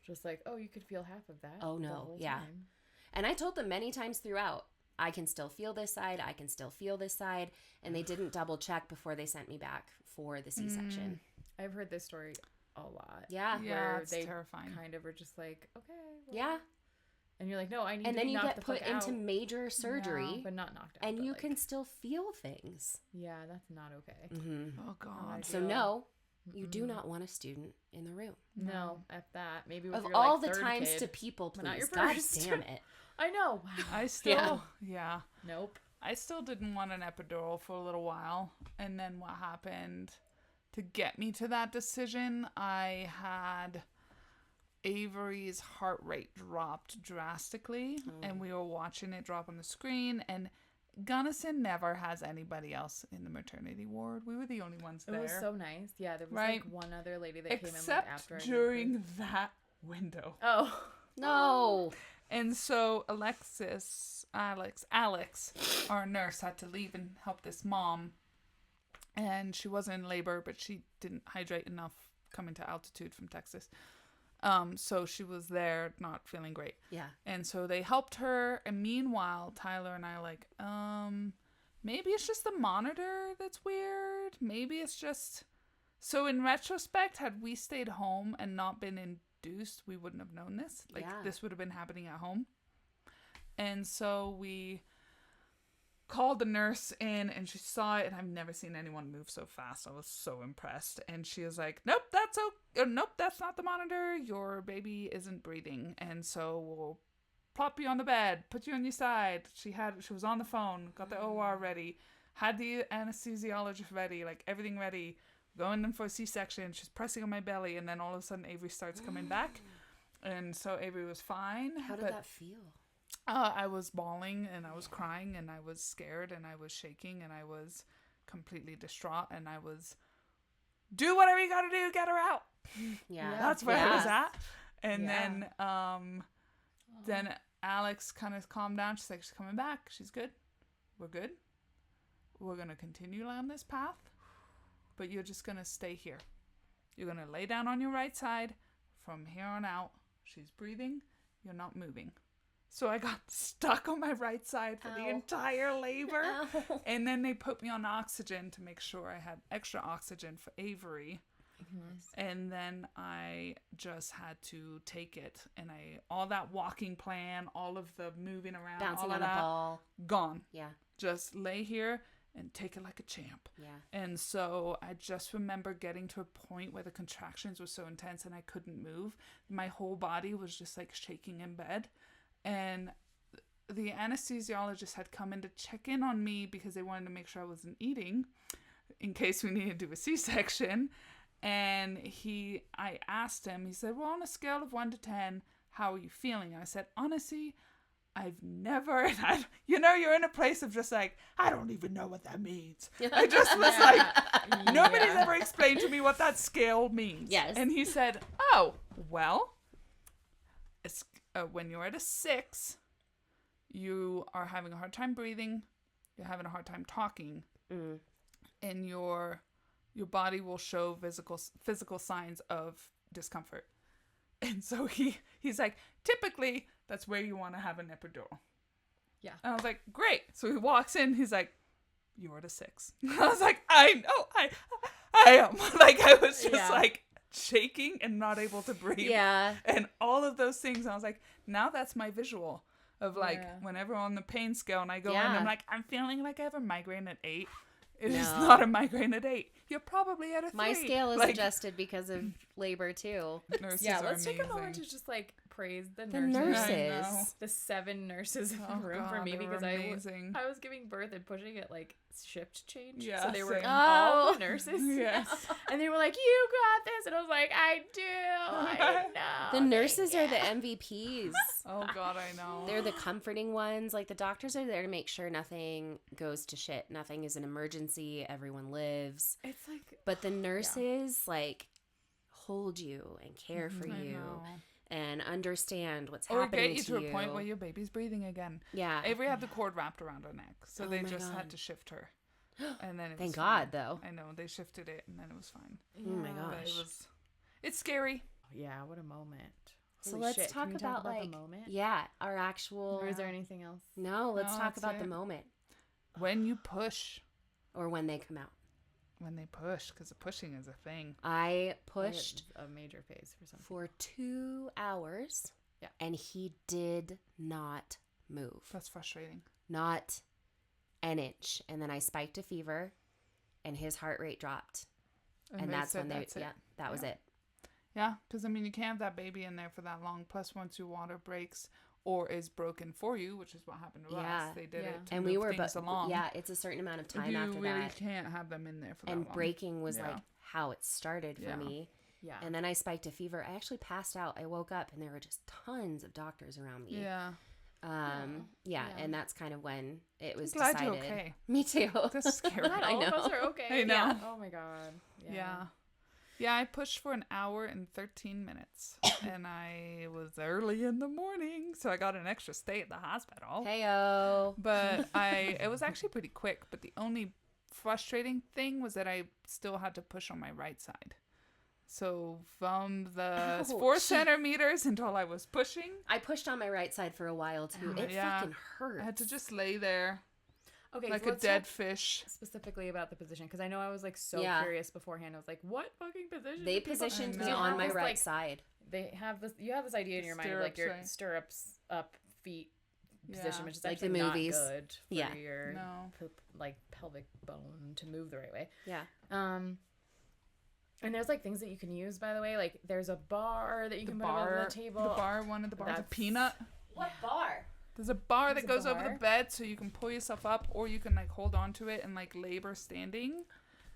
Just like, oh, you could feel half of that. Oh, the no. whole Yeah. time. And I told them many times throughout, I can still feel this side, I can still feel this side, and they didn't double check before they sent me back for the C-section. I've heard this story a lot. Yeah. Yeah, Where it's they terrifying. kind of were just like, okay. well- Yeah. And you're like, no, I need And to then be you knocked get the put fuck into out. major surgery, But not knocked out. and but, you like, can still feel things. Yeah, that's not okay. Mm-hmm. Oh God. So no, you do not want a student in the room. No, at that. Maybe with Of your, all like, the third times kid. to people but not please, your God first. damn it. I know. I still, yeah. Nope. I still didn't want an epidural for a little while. And then what happened to get me to that decision, I had Avery's heart rate dropped drastically. And we were watching it drop on the screen. And Gunnison never has anybody else in the maternity ward. We were the only ones there. It was so nice. Yeah, there was Right. like one other lady that Except came in like after. during that window. Oh. No. And so Alex, our nurse, had to leave and help this mom. And she was in labor, but she didn't hydrate enough coming to altitude from Texas. So she was there not feeling great. Yeah. And so they helped her. And meanwhile, Tyler and I are like, maybe it's just the monitor that's weird. Maybe it's just... So in retrospect, had we stayed home and not been induced, we wouldn't have known this. Like, this would have been happening at home. And so we called the nurse in and she saw it, and I've never seen anyone move so fast. I was so impressed. And she was like, nope, that's not the monitor. Your baby isn't breathing. And so we'll plop you on the bed, put you on your side. She was on the phone, got the OR ready, had the anesthesiologist ready, like everything ready, going in for a C-section. She's pressing on my belly, and then all of a sudden Avery starts coming back. And so Avery was fine. How did that feel? I was bawling and I was crying and I was scared and I was shaking and I was completely distraught and I was, do whatever you gotta do, get her out. Yeah. That's where I was at. And then Alex kind of calmed down. She's like, she's coming back. She's good. We're good. We're gonna continue on this path, but you're just gonna stay here. You're gonna lay down on your right side from here on out. She's breathing. You're not moving. So I got stuck on my right side for the entire labor. Ow. And then they put me on oxygen to make sure I had extra oxygen for Avery. And then I just had to take it. And all that walking plan, all of the moving around, Bouncing all on of the that, ball. gone. Yeah. Just lay here and take it like a champ. Yeah. And so I just remember getting to a point where the contractions were so intense and I couldn't move. My whole body was just like shaking in bed. And the anesthesiologist had come in to check in on me because they wanted to make sure I wasn't eating in case we needed to do a C-section. And I asked him, he said, well, on a scale of 1 to 10, how are you feeling? And I said, honestly, I've never, you're in a place of just like, I don't even know what that means. I just was like, nobody's ever explained to me what that scale means. Yes. And he said, oh, well, it's, when you're at a 6, you are having a hard time breathing, you're having a hard time talking, and your body will show physical signs of discomfort. And so he's like, typically, that's where you want to have an epidural. Yeah. And I was like, great. So he walks in, he's like, you're at a 6. I was like, I know, I am. Like, I was just like, shaking and not able to breathe. Yeah. And all of those things. I was like, now that's my visual of like whenever on the pain scale and I go in, I'm like, I'm feeling like I have a migraine at 8. It is not a migraine at 8. You're probably at a 3. My scale is adjusted because of labor too. Nurses yeah, are let's amazing. take a moment to just like praise the The nurses. nurses. The 7 nurses in the room for me because I was giving birth and pushing it like shift change. Yeah, so they were same. all the nurses. Yes. And they were like, you got this. And I was like, I do. I know. The nurses are the MVPs. Oh God, I know. They're the comforting ones. Like the doctors are there to make sure nothing goes to shit. Nothing is an emergency. Everyone lives. It's like, but the nurses like hold you and care for you and understand what's happening to you. Or get you to a point where your baby's breathing again. Yeah. Avery had the cord wrapped around her neck, so they just had to shift her. And then it Thank was God, fine. though. I know, they shifted it and then it was fine. Oh my gosh. But it's scary. Yeah, what a moment. So Holy let's shit. talk Can we about the like moment? Yeah, our actual. Or is there anything else? No, let's talk that's about it. the moment When you push. or when they come out. When they push, because the pushing is a thing. I pushed a major phase for something. for 2 hours. Yeah. And he did not move. That's frustrating. Not an inch. And then I spiked a fever and his heart rate dropped. And that's when that was it. Yeah, because I mean, you can't have that baby in there for that long. Plus, once your water breaks or is broken for you, which is what happened to us, they did it to and move we were things along. Yeah, it's a certain amount of time you after really that. can't have them in there for that and long. breaking was like how it started for me. Yeah. And then I spiked a fever. I actually passed out. I woke up and there were just tons of doctors around me. Yeah. Yeah, and that's kind of when it was Glad decided. you're okay. Me too. That's scary. Not I all of know. us are okay. I know. Yeah. Oh my god. Yeah, I pushed for an hour and 13 minutes. And I was early in the morning, so I got an extra stay at the hospital. Heyo. But it was actually pretty quick. But the only frustrating thing was that I still had to push on my right side. So from the 4 centimeters until I was pushing. I pushed on my right side for a while too. It fucking hurts. I had to just lay there Okay, like so a let's dead talk fish. specifically about the position, because I know I was like so Yeah. curious beforehand. I was like, what fucking position? They do people- positioned I me know. on my This, right like, side. They have this. You have this idea in your mind of like Stirrups, your right? stirrups up feet position, Yeah. which is Like actually the not movies. good for Yeah. your No. like pelvic bone to move the right way. Yeah. And there's like things that you can use, by the way. Like there's a bar that you can put on the table. One of the bars, a That's- peanut. What bar? There's a bar There's that a goes over the bar? bed so you can pull yourself up, or you can like hold on to it and like labor standing.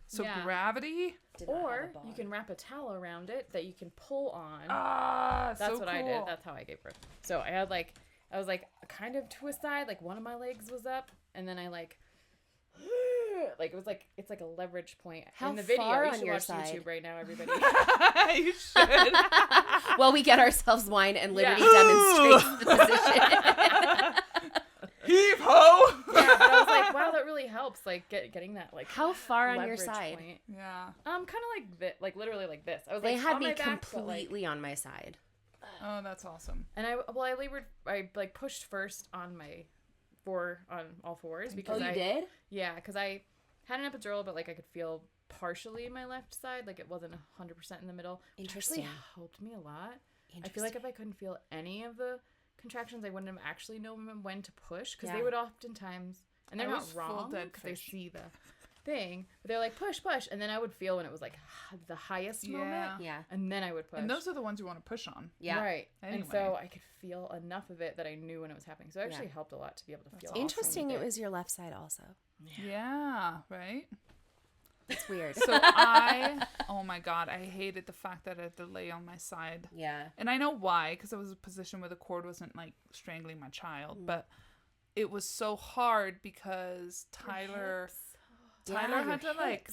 So Yeah. gravity. Did not have Or a bar. you can wrap a towel around it that you can pull on. That's That's so what cool. I did. That's how I gave birth. So I was like kind of to a side, like one of my legs was up, and then I like it was like it's like a leverage point How in the video. far You on should your watch side? YouTube right now, everybody. You should. Well, we get ourselves wine and Liberty demonstrates the position. Heave ho. Yeah, but I was like, wow, that really helps. Like getting that like How far on your leverage side? point. Yeah. Kind of like this, like literally like this. I was They like had on me my back, completely on my side. Oh, that's awesome. and I labored. I like pushed first on on all fours because Oh, you did? Yeah, because I had an epidural, but like I could feel partially my left side, like it wasn't 100% in the middle. Which Interesting. actually helped me a lot. I feel like if I couldn't feel any of the contractions, I wouldn't have actually known when to push, because Yeah. they would oftentimes, and they're I not was full wrong dead because they fish. see the thing, but they're like push, and then I would feel when it was like the highest moment, Yeah. and then I would push. And those are the ones you want to push on. Yeah. Right. And Anyway. so I could feel enough of it that I knew when it was happening. So it actually Yeah. helped a lot to be able to feel. awesome. Interesting it was your left side also. Yeah, right? It's weird. So oh my God, I hated the fact that I had to lay on my side. Yeah. And I know why, because it was a position where the cord wasn't like strangling my child, but it was so hard because Tyler had to like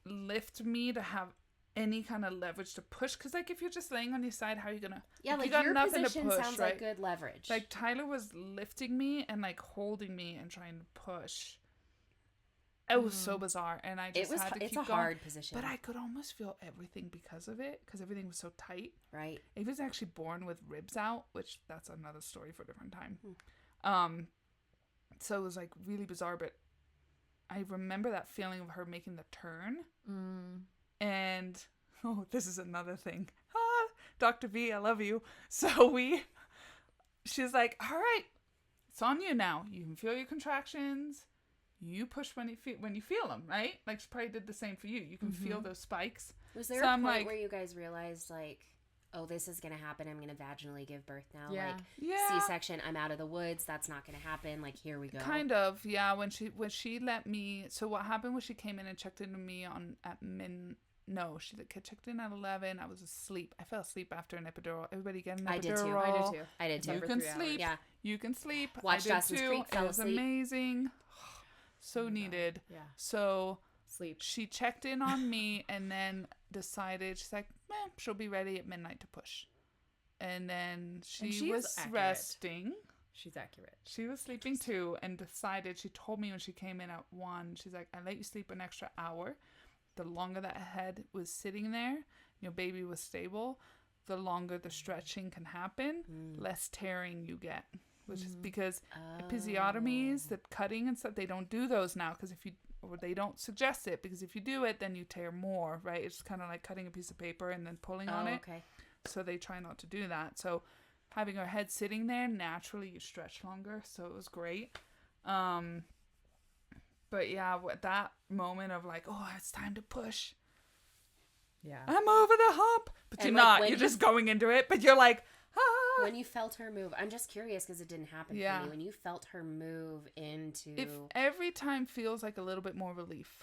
lift me to have any kind of leverage to push, because like if you're just laying on your side, how are you gonna Yeah, like you got your nothing to position push, sounds right? like good leverage. Like Tyler was lifting me and like holding me and trying to push. It was so bizarre, and I just had to it's keep a going. hard position. But I could almost feel everything because of it, because everything was so tight. Right. Ava was actually born with ribs out, which that's another story for a different time. So it was like really bizarre, but I remember that feeling of her making the turn. And this is another thing. Dr. V, I love you. So she's like, all right, it's on you now. You can feel your contractions. You push when you feel them, right? Like she probably did the same for you. You can feel those spikes. Was there So a I'm point like- where you guys realized like, oh, this is gonna happen? I'm gonna vaginally give birth now. Yeah. Like Yeah. C-section. I'm out of the woods. That's not gonna happen. Like here we go. Kind of, yeah. When she let me, so what happened was she came in and checked into me she checked in at 11. I was asleep. I fell asleep after an epidural. Everybody get an epidural. I did too. I did too. I did too. You for can 3 hours. sleep. Yeah. You can sleep. Watched I did Dawson's too. Creek, fell It was asleep. amazing. So needed. Yeah. So Sleep. she checked in on me and then decided, she's like, she'll be ready at midnight to push. And then she she is was accurate. resting. She's accurate. She was sleeping too and decided, she told me when she came in at 1, she's like, I let you sleep an extra hour. The longer that head was sitting there, your baby was stable, the longer the stretching can happen, less tearing you get. Which is because episiotomies, the cutting and stuff, they don't do those now or they don't suggest it, because if you do it, then you tear more, right? It's kind of like cutting a piece of paper and then pulling on it. Okay. So they try not to do that. So having her head sitting there, naturally you stretch longer. So it was great. But yeah, that moment of like, oh, it's time to push. Yeah. I'm over the hump. But And you're like not. when You're you- just going into it. But you're like, ah. When you felt her move, I'm just curious because it didn't happen Yeah. for me. When you felt her move into, If every time feels like a little bit more relief.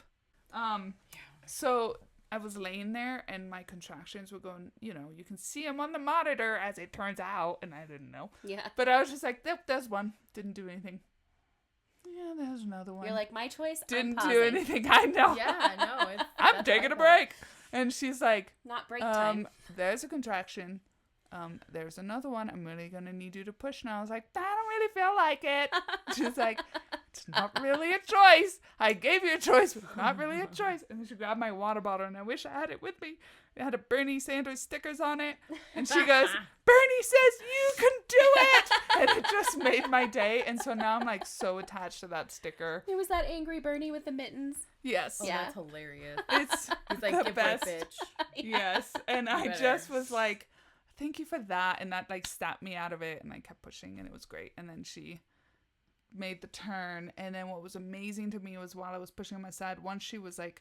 So I was laying there and my contractions were going, you can see them on the monitor as it turns out, and I didn't know. Yeah. But I was just like, yep, there's one. Didn't do anything. Yeah, there's another one. You're like, my choice. Didn't I'm do pausing. anything. I know. Yeah, no. I'm taking a break. And she's like, Not break time. there's a contraction. There's another one. I'm really going to need you to push now. I was like, I don't really feel like it. She's like, it's not really a choice. I gave you a choice, but it's not really a choice. And then she grabbed my water bottle, and I wish I had it with me. It had a Bernie Sanders stickers on it. And she goes, Bernie says you can do it. And it just made my day. And so now I'm like so attached to that sticker. It was that angry Bernie with the mittens. Yes. Oh, Yeah. that's hilarious. It's He's like, the give best. her a bitch. Yes. And I Better. just was like, thank you for that. And that like snapped me out of it. And I kept pushing, and it was great. And then she made the turn. And then what was amazing to me was while I was pushing on my side, once she was like,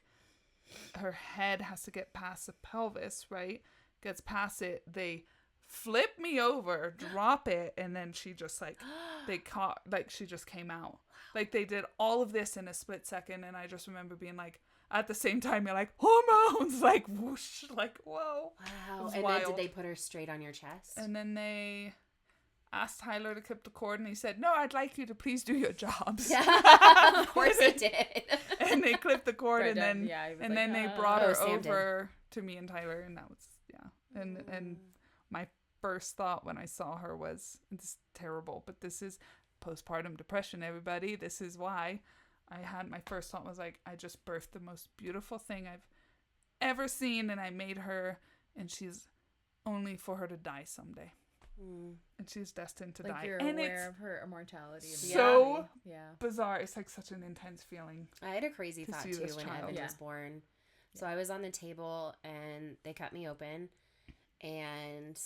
her head has to get past the pelvis, right? Gets past it. They flip me over, drop it, and then she just like, they caught, like she just came out. Like they did all of this in a split second. And I just remember being like, at the same time, you're like, hormones, like whoosh, like, whoa. Wow. was And wild. then did they put her straight on your chest? And then they asked Tyler to clip the cord, and he said, no, I'd like you to please do your jobs. Yeah, of course he did. And they clipped the cord, Right, and then yeah, he was and like, then they "Ah." brought Oh, her Sam did. over to me and Tyler, and that was, yeah. And my first thought when I saw her was, this is terrible, but this is postpartum depression, everybody. This is why I had, my first thought was like, I just birthed the most beautiful thing I've ever seen, and I made her, and she's only for her to die someday. And she's destined to Like die. you're And aware it's of her immortality. And so reality. Yeah. bizarre. It's like such an intense feeling. I had a crazy To thought see too this when child. Evan Yeah. was born. So I was on the table and they cut me open and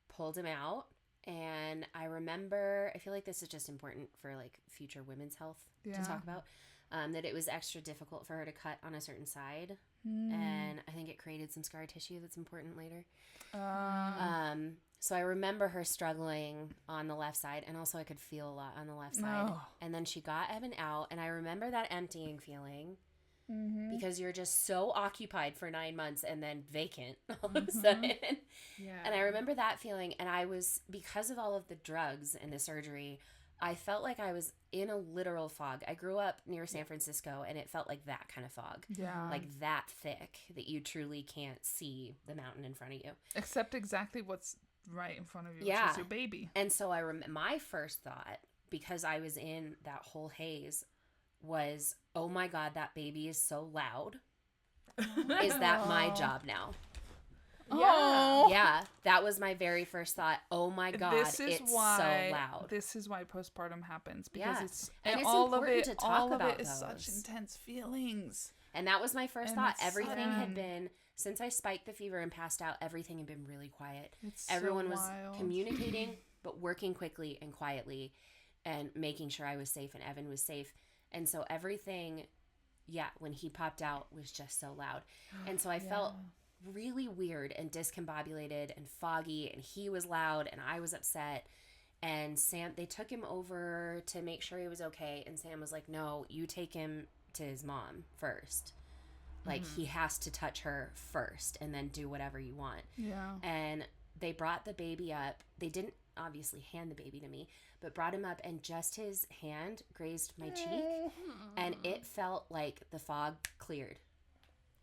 pulled him out. And I remember, I feel like this is just important for like future women's health Yeah. to talk about, that it was extra difficult for her to cut on a certain side. And I think it created some scar tissue that's important later. So I remember her struggling on the left side, and also I could feel a lot on the left side. Oh. And then she got Evan out, and I remember that emptying feeling because you're just so occupied for 9 months and then vacant all of a sudden. Yeah. And I remember that feeling, and I was, because of all of the drugs and the surgery, I felt like I was in a literal fog. I grew up near San Francisco, and it felt like that kind of fog. Yeah. Like that thick that you truly can't see the mountain in front of you. Except exactly what's right in front of you, Yeah. which is your baby. And so my first thought, because I was in that whole haze, was, oh my God, that baby is so loud. Is that my job now? Oh. Yeah, that was my very first thought. Oh my God, This is it's why so loud. This is why postpartum happens, because Yeah. it's And it's all of important it. to talk All of about it is such those. intense feelings. And that was my first And thought. it's Everything had sudden. been, since I spiked the fever and passed out, everything had been really quiet. It's Everyone so was wild. communicating, but working quickly and quietly and making sure I was safe and Evan was safe. And so everything, when he popped out, was just so loud. And so I felt really weird and discombobulated and foggy, and he was loud and I was upset. And Sam, they took him over to make sure he was okay. And Sam was like, no, you take him to his mom first. Like, he has to touch her first and then do whatever you want. Yeah. And they brought the baby up. They didn't obviously hand the baby to me, but brought him up, and just his hand grazed my cheek, and it felt like the fog cleared.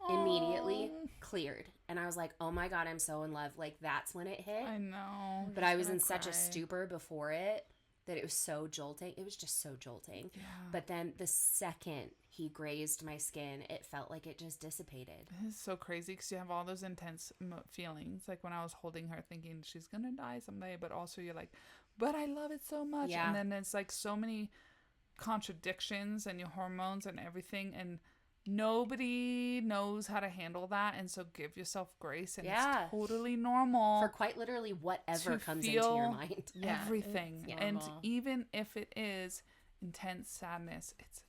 Immediately cleared. And I was like, oh my God, I'm so in love. Like, that's when it hit. I know. But I was in Gonna such a cry. stupor before it that it was so jolting. It was just so jolting. Yeah. But then the second he grazed my skin, it felt like it just dissipated. It's so crazy because you have all those intense feelings. Like when I was holding her thinking she's going to die someday, but also you're like, but I love it so much. Yeah. And then it's like so many contradictions and your hormones and everything. And nobody knows how to handle that. And so give yourself grace. And Yeah. it's totally normal. For quite literally whatever to comes into your feel mind. Yeah, everything. it's And normal. even if it is intense sadness, it's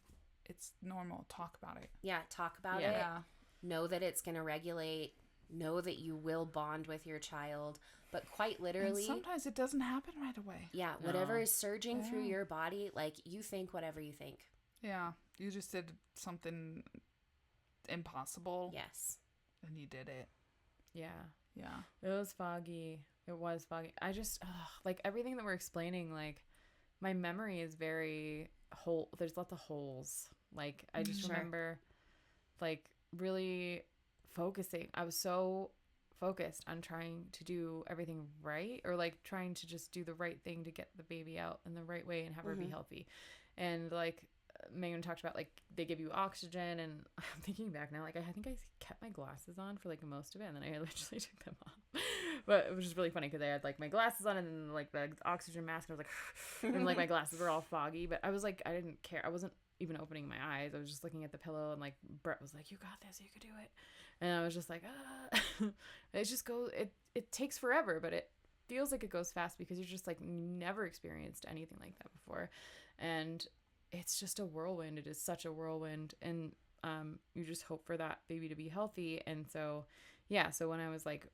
normal. Talk about it. Yeah, talk about it. Yeah. Know that it's going to regulate. Know that you will bond with your child. But quite And literally, sometimes it doesn't happen right away. yeah, whatever No. is surging through Yeah. your body, like, you think whatever you think. Yeah. You just did something impossible. Yes. And you did it. Yeah. Yeah. It was foggy. I just, like, everything that we're explaining, like, my memory is very there's lots of holes. Like, I just remember, like, really focusing. I was so focused on trying to do everything right, or, like, trying to just do the right thing to get the baby out in the right way and have her be healthy. And, like, Megan talked about, like, they give you oxygen, and I'm thinking back now, like, I think I kept my glasses on for, like, most of it, and then I literally took them off. But it was just really funny because I had, like, my glasses on, and then, like, the oxygen mask, and I was like, and, like, my glasses were all foggy, but I was like, I didn't care. I wasn't even opening my eyes. I was just looking at the pillow, and, like, Brett was like, you got this, you could do it. And I was just like, it just goes, it takes forever, but it feels like it goes fast because you're just, like, never experienced anything like that before. And it's just a whirlwind. It is such a whirlwind. And you just hope for that baby to be healthy. And so, yeah. So when I was, like,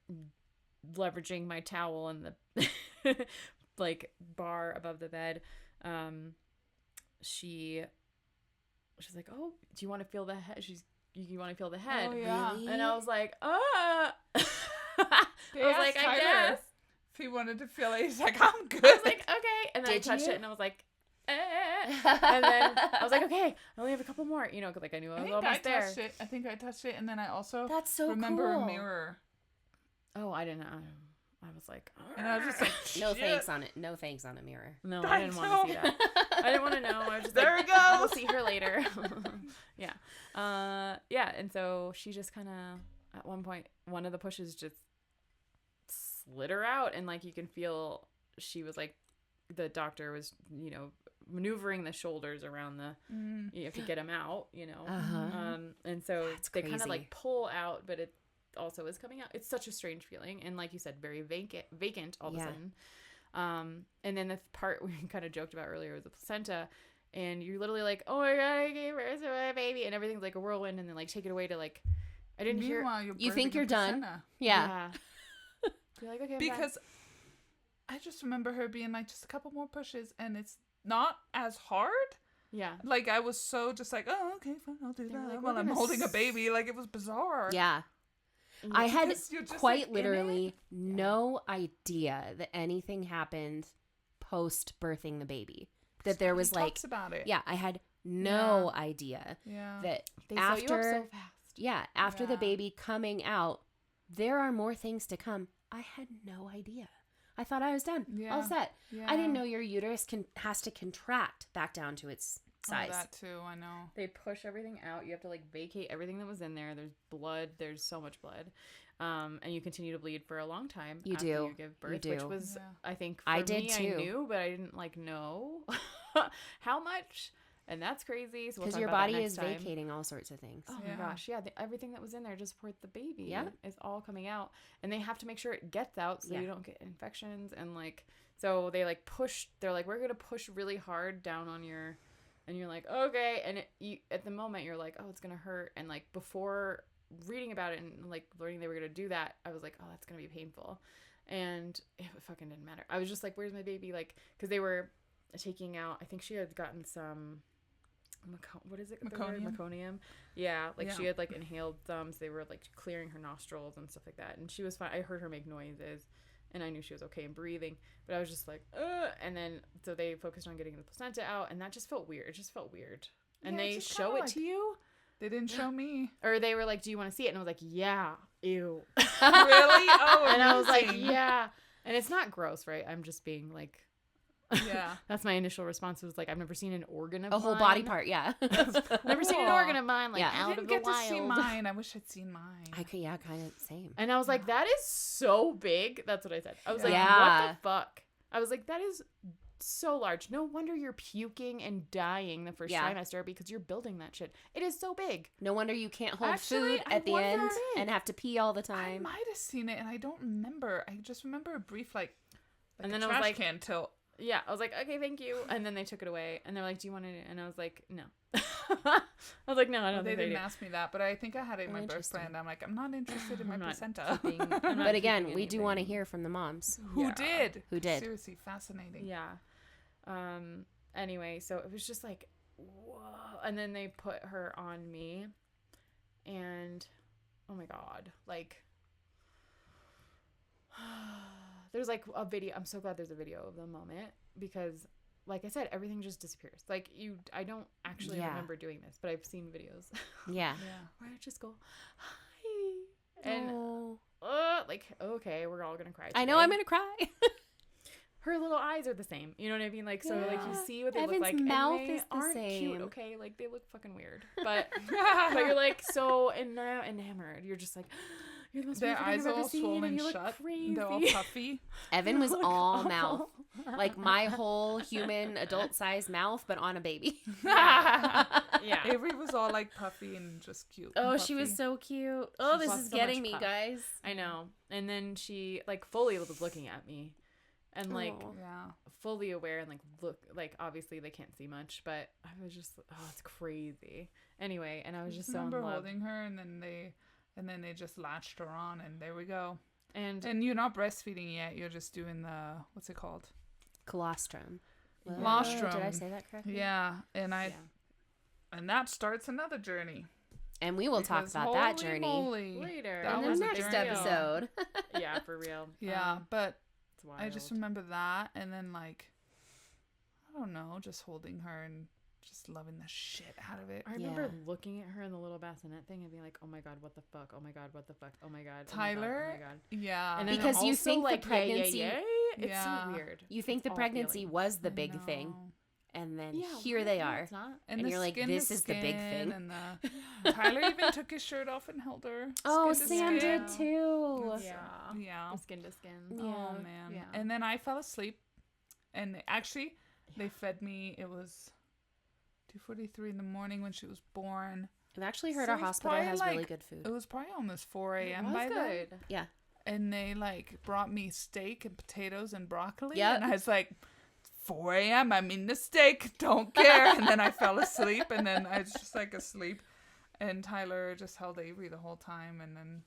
leveraging my towel and the like bar above the bed, she's like, oh, do you want to feel the head? You want to feel the head? Oh, yeah. Really? And I was like, I was like, I guess. If he wanted to feel it, he's like, I'm good. I was like, okay. And then Did I touched you? it, and I was like, and then I was like, okay, I only have a couple more, you know, 'cause, like, I knew I was almost there. I think I touched it, and then I also That's so remember cool. a mirror. Oh, I didn't. I was like, And I was just like, No shit. thanks on it. No thanks on a mirror. no, I I didn't want to see that. I didn't want to know. I was just There like, it goes. we'll see her later. Yeah. Yeah. And so she just kind of, at one point, one of the pushes just slid her out, and, like, you can feel she was, like, the doctor was, you know, maneuvering the shoulders around the, you have to get him out, you know. And so That's they kind of, crazy. like, pull out, but it also is coming out. It's such a strange feeling, and, like you said, very vacant all of a sudden. And then the part we kind of joked about earlier was the placenta, and you're literally like, oh my god, I gave birth to my baby, and everything's like a whirlwind, and then, like, take it away to, like, I didn't hear. Meanwhile, you're You think birthing a you're done? placenta. Yeah. You're like, okay, I'm Because I just remember her being like, just a couple more pushes, and it's not as hard. yeah. Like, I was so just like, oh, okay, fine, I'll do They were that like, while we're I'm gonna holding a baby. Like, it was bizarre. Yeah. I had Because you're just, quite like, in literally it. no idea that anything happened post birthing the baby. That there was, He like, talks about it. yeah, I had no idea Yeah. that They sew you up after, so fast. yeah, after the Yeah. baby coming out, there are more things to come. I had no idea. I thought I was done. Yeah. All set. Yeah. I didn't know your uterus has to contract back down to its size. Oh, that too, I know. They push everything out. You have to, like, vacate everything that was in there. There's blood. There's so much blood. And you continue to bleed for a long time. You after do. You give birth, do. which was, Yeah. I think, for I did me, too. I knew, but I didn't, like, know how much. And that's crazy. So we'll Because talk your about that body next is time. vacating all sorts of things. Oh Yeah. my gosh, yeah, everything that was in there to support the baby, Yeah. is all coming out, and they have to make sure it gets out so Yeah. you don't get infections, and, like, so they, like, push. They're like, we're gonna push really hard down on your, and you're like, okay, and at the moment you're like, oh, it's gonna hurt, and, like, before reading about it and, like, learning they were gonna do that, I was like, oh, that's gonna be painful, and it fucking didn't matter. I was just like, where's my baby? Like, because they were taking out. I think she had gotten some. What is it? Meconium. Yeah, like, she had, like, inhaled some, so they were, like, clearing her nostrils and stuff like that, and she was fine. I heard her make noises, and I knew she was okay and breathing, but I was just like, ugh. And then so they focused on getting the placenta out, and that just felt weird. It just felt weird. And Yeah, they it's just show kinda it to you, They didn't show me. or they were like, do you want to see it? And I was like, yeah, ew. Really? Oh, And I was like, amazing. yeah. And it's not gross, right? I'm just being like, Yeah. that's my initial response, was like, I've never seen an organ of A whole mine. body part, yeah. Never seen an Cool. organ of mine, like, Yeah. I out didn't of the get to wild. see mine. I wish I'd seen mine. I could, yeah, kind of same. And I was like, that is so big. That's what I said. I was like, Yeah. what the fuck? I was like, that is so large. No wonder you're puking and dying the first Yeah. trimester, because you're building that shit. It is so big. No wonder you can't hold Actually, food I at the wonder- end and have to pee all the I time. might have seen it, and I don't remember. I just remember a brief, like And a then I was trash like- can tilt. Yeah. I was like, okay, thank you. And then they took it away, and they're like, do you want it? And I was like, no. I was like, no, I don't They think didn't I do. ask me that, but I think I had it in my birth Interesting. plan. I'm like, I'm not interested in my I'm not placenta. keeping- I'm not But again, keeping we do want to anything. hear from the moms. Who Yeah. did? Who did. Seriously, fascinating. Yeah. Anyway, so it was just like, whoa. And then they put her on me, and oh my God. Like, there's like a video. I'm so glad there's a video of the moment because, like I said, everything just disappears. Like I don't actually remember doing this, but I've seen videos. Yeah. Where I just go, hi. And, like, okay, we're all going to cry today. I know I'm going to cry. Her little eyes are the same. You know what I mean? Like, so, like, you see what they Evan's look like. mouth and they is the aren't same. cute, okay? Like, they look fucking weird. But you're, like, so enamored. You're just like, you're the most Their beautiful thing eyes I've are ever all seen, swollen and you look shut. crazy. They're all puffy. Evan was Look all awful. mouth. Like my whole human adult-sized mouth, but on a baby. Yeah. Avery was all like puffy and just cute. Oh, and she was puffy. so cute. Oh, She's this lost is so getting much me, puff. guys. I know. And then she, like, fully was looking at me. And, like, Aw. Yeah. fully aware and, like, look, like, obviously they can't see much, but I was just, oh, it's crazy. Anyway, and I was just so in remember love. holding her, and then they just latched her on, and there we go. And you're not breastfeeding yet. You're just doing the, what's it called? Colostrum. Colostrum. Did I say that correctly? Yeah, and that starts another journey. And we will talk Because about that holy journey moly, later. that in the was a next journey. episode. Yeah, for real. Yeah, but It's wild. I just remember that, and then like, I don't know, just holding her and just loving the shit out of it. I remember Yeah. looking at her in the little bassinet thing and being like, oh my God, what the fuck? Oh my God, what the fuck? Oh my God. Tyler, Oh my God. yeah, And then Because you also, think the like, pregnancy- It's Yeah. so weird. You think It's the all pregnancy feeling. was the I big thing. know. And then Yeah, here what? they No, are. it's not. And And the you're like, skin this to is the big skin, thing. And Tyler even took his shirt off and held her. Oh, skin to Sam skin. did too. Yeah. Yeah. The skin to skin. Yeah. Oh man. Yeah. And then I fell asleep, and actually, they fed me. It was 2:43 in the morning when she was born. I've actually heard So our it's hospital probably has really like- good food. It was probably almost 4 It a.m. was by then. good. Yeah. And they like brought me steak and potatoes and broccoli. Yep. And I was like, 4 a.m. I'm eating the steak. Don't care. And then I fell asleep, and then I was just like asleep. And Tyler just held Avery the whole time, and then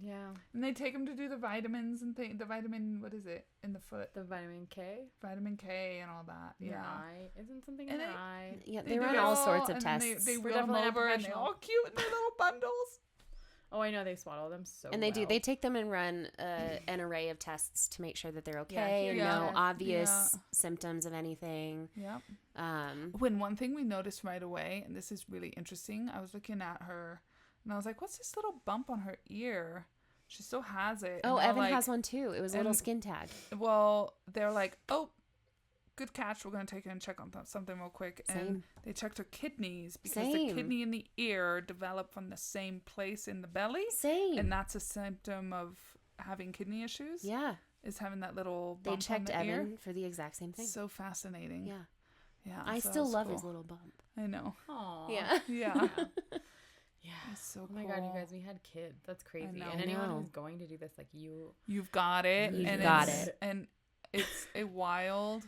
Yeah. they take him to do the vitamins and the vitamin, what is it, in the foot, The vitamin K. vitamin K and all that. Your Yeah. eye. Isn't something And in they- her eye? Yeah, They they do run it all sorts of and then tests. They We're wheel them definitely not over, and they're professional. all cute in their little bundles. Oh, I know they swaddle them so And they do. well. They take them and run an array of tests to make sure that they're okay and here, no yeah. obvious symptoms of anything. Yep. Um, When one thing we noticed right away, and this is really interesting, I was looking at her, and I was like, what's this little bump on her ear? She still has it. And oh, they're Evan like, has one too. It was a little and- skin tag. Well, they're like, oh, good catch. We're going to take her and check on something real quick. And Same. they checked her kidneys because Same. the kidney and the ear develop from the same place in the belly. Same. And that's a symptom of having kidney issues. Yeah. Is having that little They bump checked on the Evan ear. for the exact same thing. So fascinating. Yeah. Yeah. I so still that's love cool. his little bump. I know. Aw. Yeah. Yeah. Yeah. It's so Oh cool. my God, you guys, we had kids. That's crazy. know. And anyone No. who's going to do this, like you, You've got it. You've and got it's- it. And it's a wild,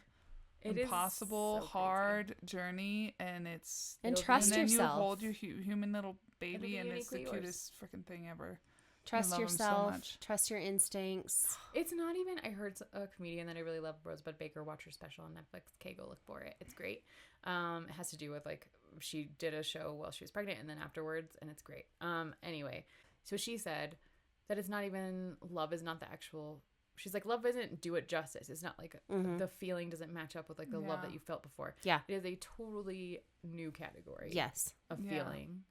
it is impossible, so crazy. hard journey, and it's And It'll be- trust and then yourself. you hold your human little baby, be and it's the uniquely yours. cutest freaking thing ever. Trust love 'em so yourself. much. Trust your instincts. It's not even. I heard a comedian that I really love, Rosebud Baker. Watch her special on Netflix. Okay, go look for it. It's great. It has to do with like she did a show while she was pregnant and then afterwards, and it's great. Anyway, so she said that it's not even love is not the actual. She's like love isn't do it justice. It's not like Mhm. the feeling doesn't match up with like the love Yeah. that you felt before. Yeah. It is a totally new category. Yes. Of Yeah. feeling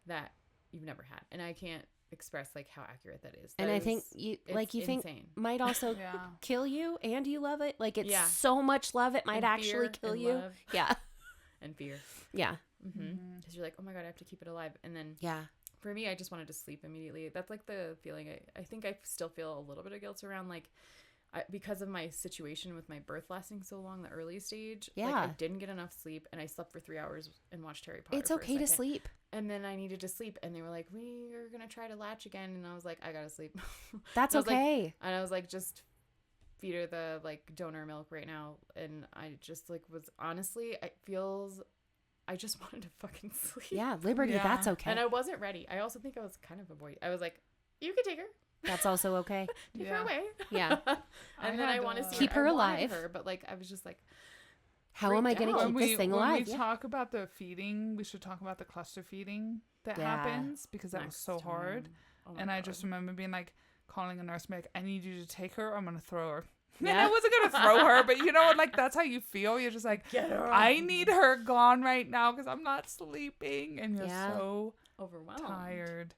that you've never had, and I can't express like how accurate that is. And That I think is- you it's like you think insane. might also Yeah. kill you and you love it. Like it's Yeah. so much love it might And actually fear kill and you. love Yeah. and fear. Yeah. Mm-hmm. Because you're like, oh my God, I have to keep it alive. And then Yeah. for me, I just wanted to sleep immediately. That's like the feeling. I think I still feel a little bit of guilt around like because of my situation with my birth lasting so long, the early stage. Like, I Yeah. didn't get enough sleep and I slept for 3 hours and watched Harry Potter. It's for a okay to second. sleep. And then I needed to sleep and they were like, we are going to try to latch again. And I was like, I got to sleep. That's I was like- okay. And I was like, just feed her the like donor milk right now. And I just like was honestly, I just wanted to fucking sleep. Yeah, Liberty, Yeah. that's okay. And I wasn't ready. I also think I was kind of a boy. I was like, you can take her. That's also okay. Take Yeah. her away. Yeah. And then I want to see Keep her I wanted alive. her, but like I was just like How am I going to out. keep this thing alive? When we talk about the feeding, we should talk about the cluster feeding that happens, because that was so hard. Oh my And I God. just remember being like, calling a nurse and be like, I need you to take her, or I'm going to throw her. And Yeah. I wasn't going to throw her, but you know, like, that's how you feel. You're just like, Get her I off need me. her gone right now because I'm not sleeping. And you're Yeah. so Overwhelmed. tired.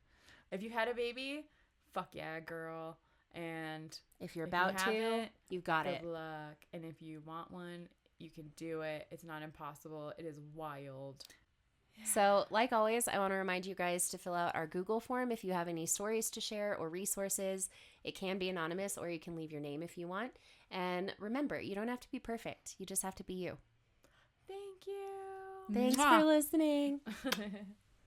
If you had a baby, fuck yeah, girl. And If you're if you about to, haven't, you got good it. luck. And if you want one, you can do it. It's not impossible. It is wild. So, like always, I want to remind you guys to fill out our Google form if you have any stories to share or resources. It can be anonymous, or you can leave your name if you want. And remember, you don't have to be perfect. You just have to be you. Thank you. Thanks Mwah. for listening.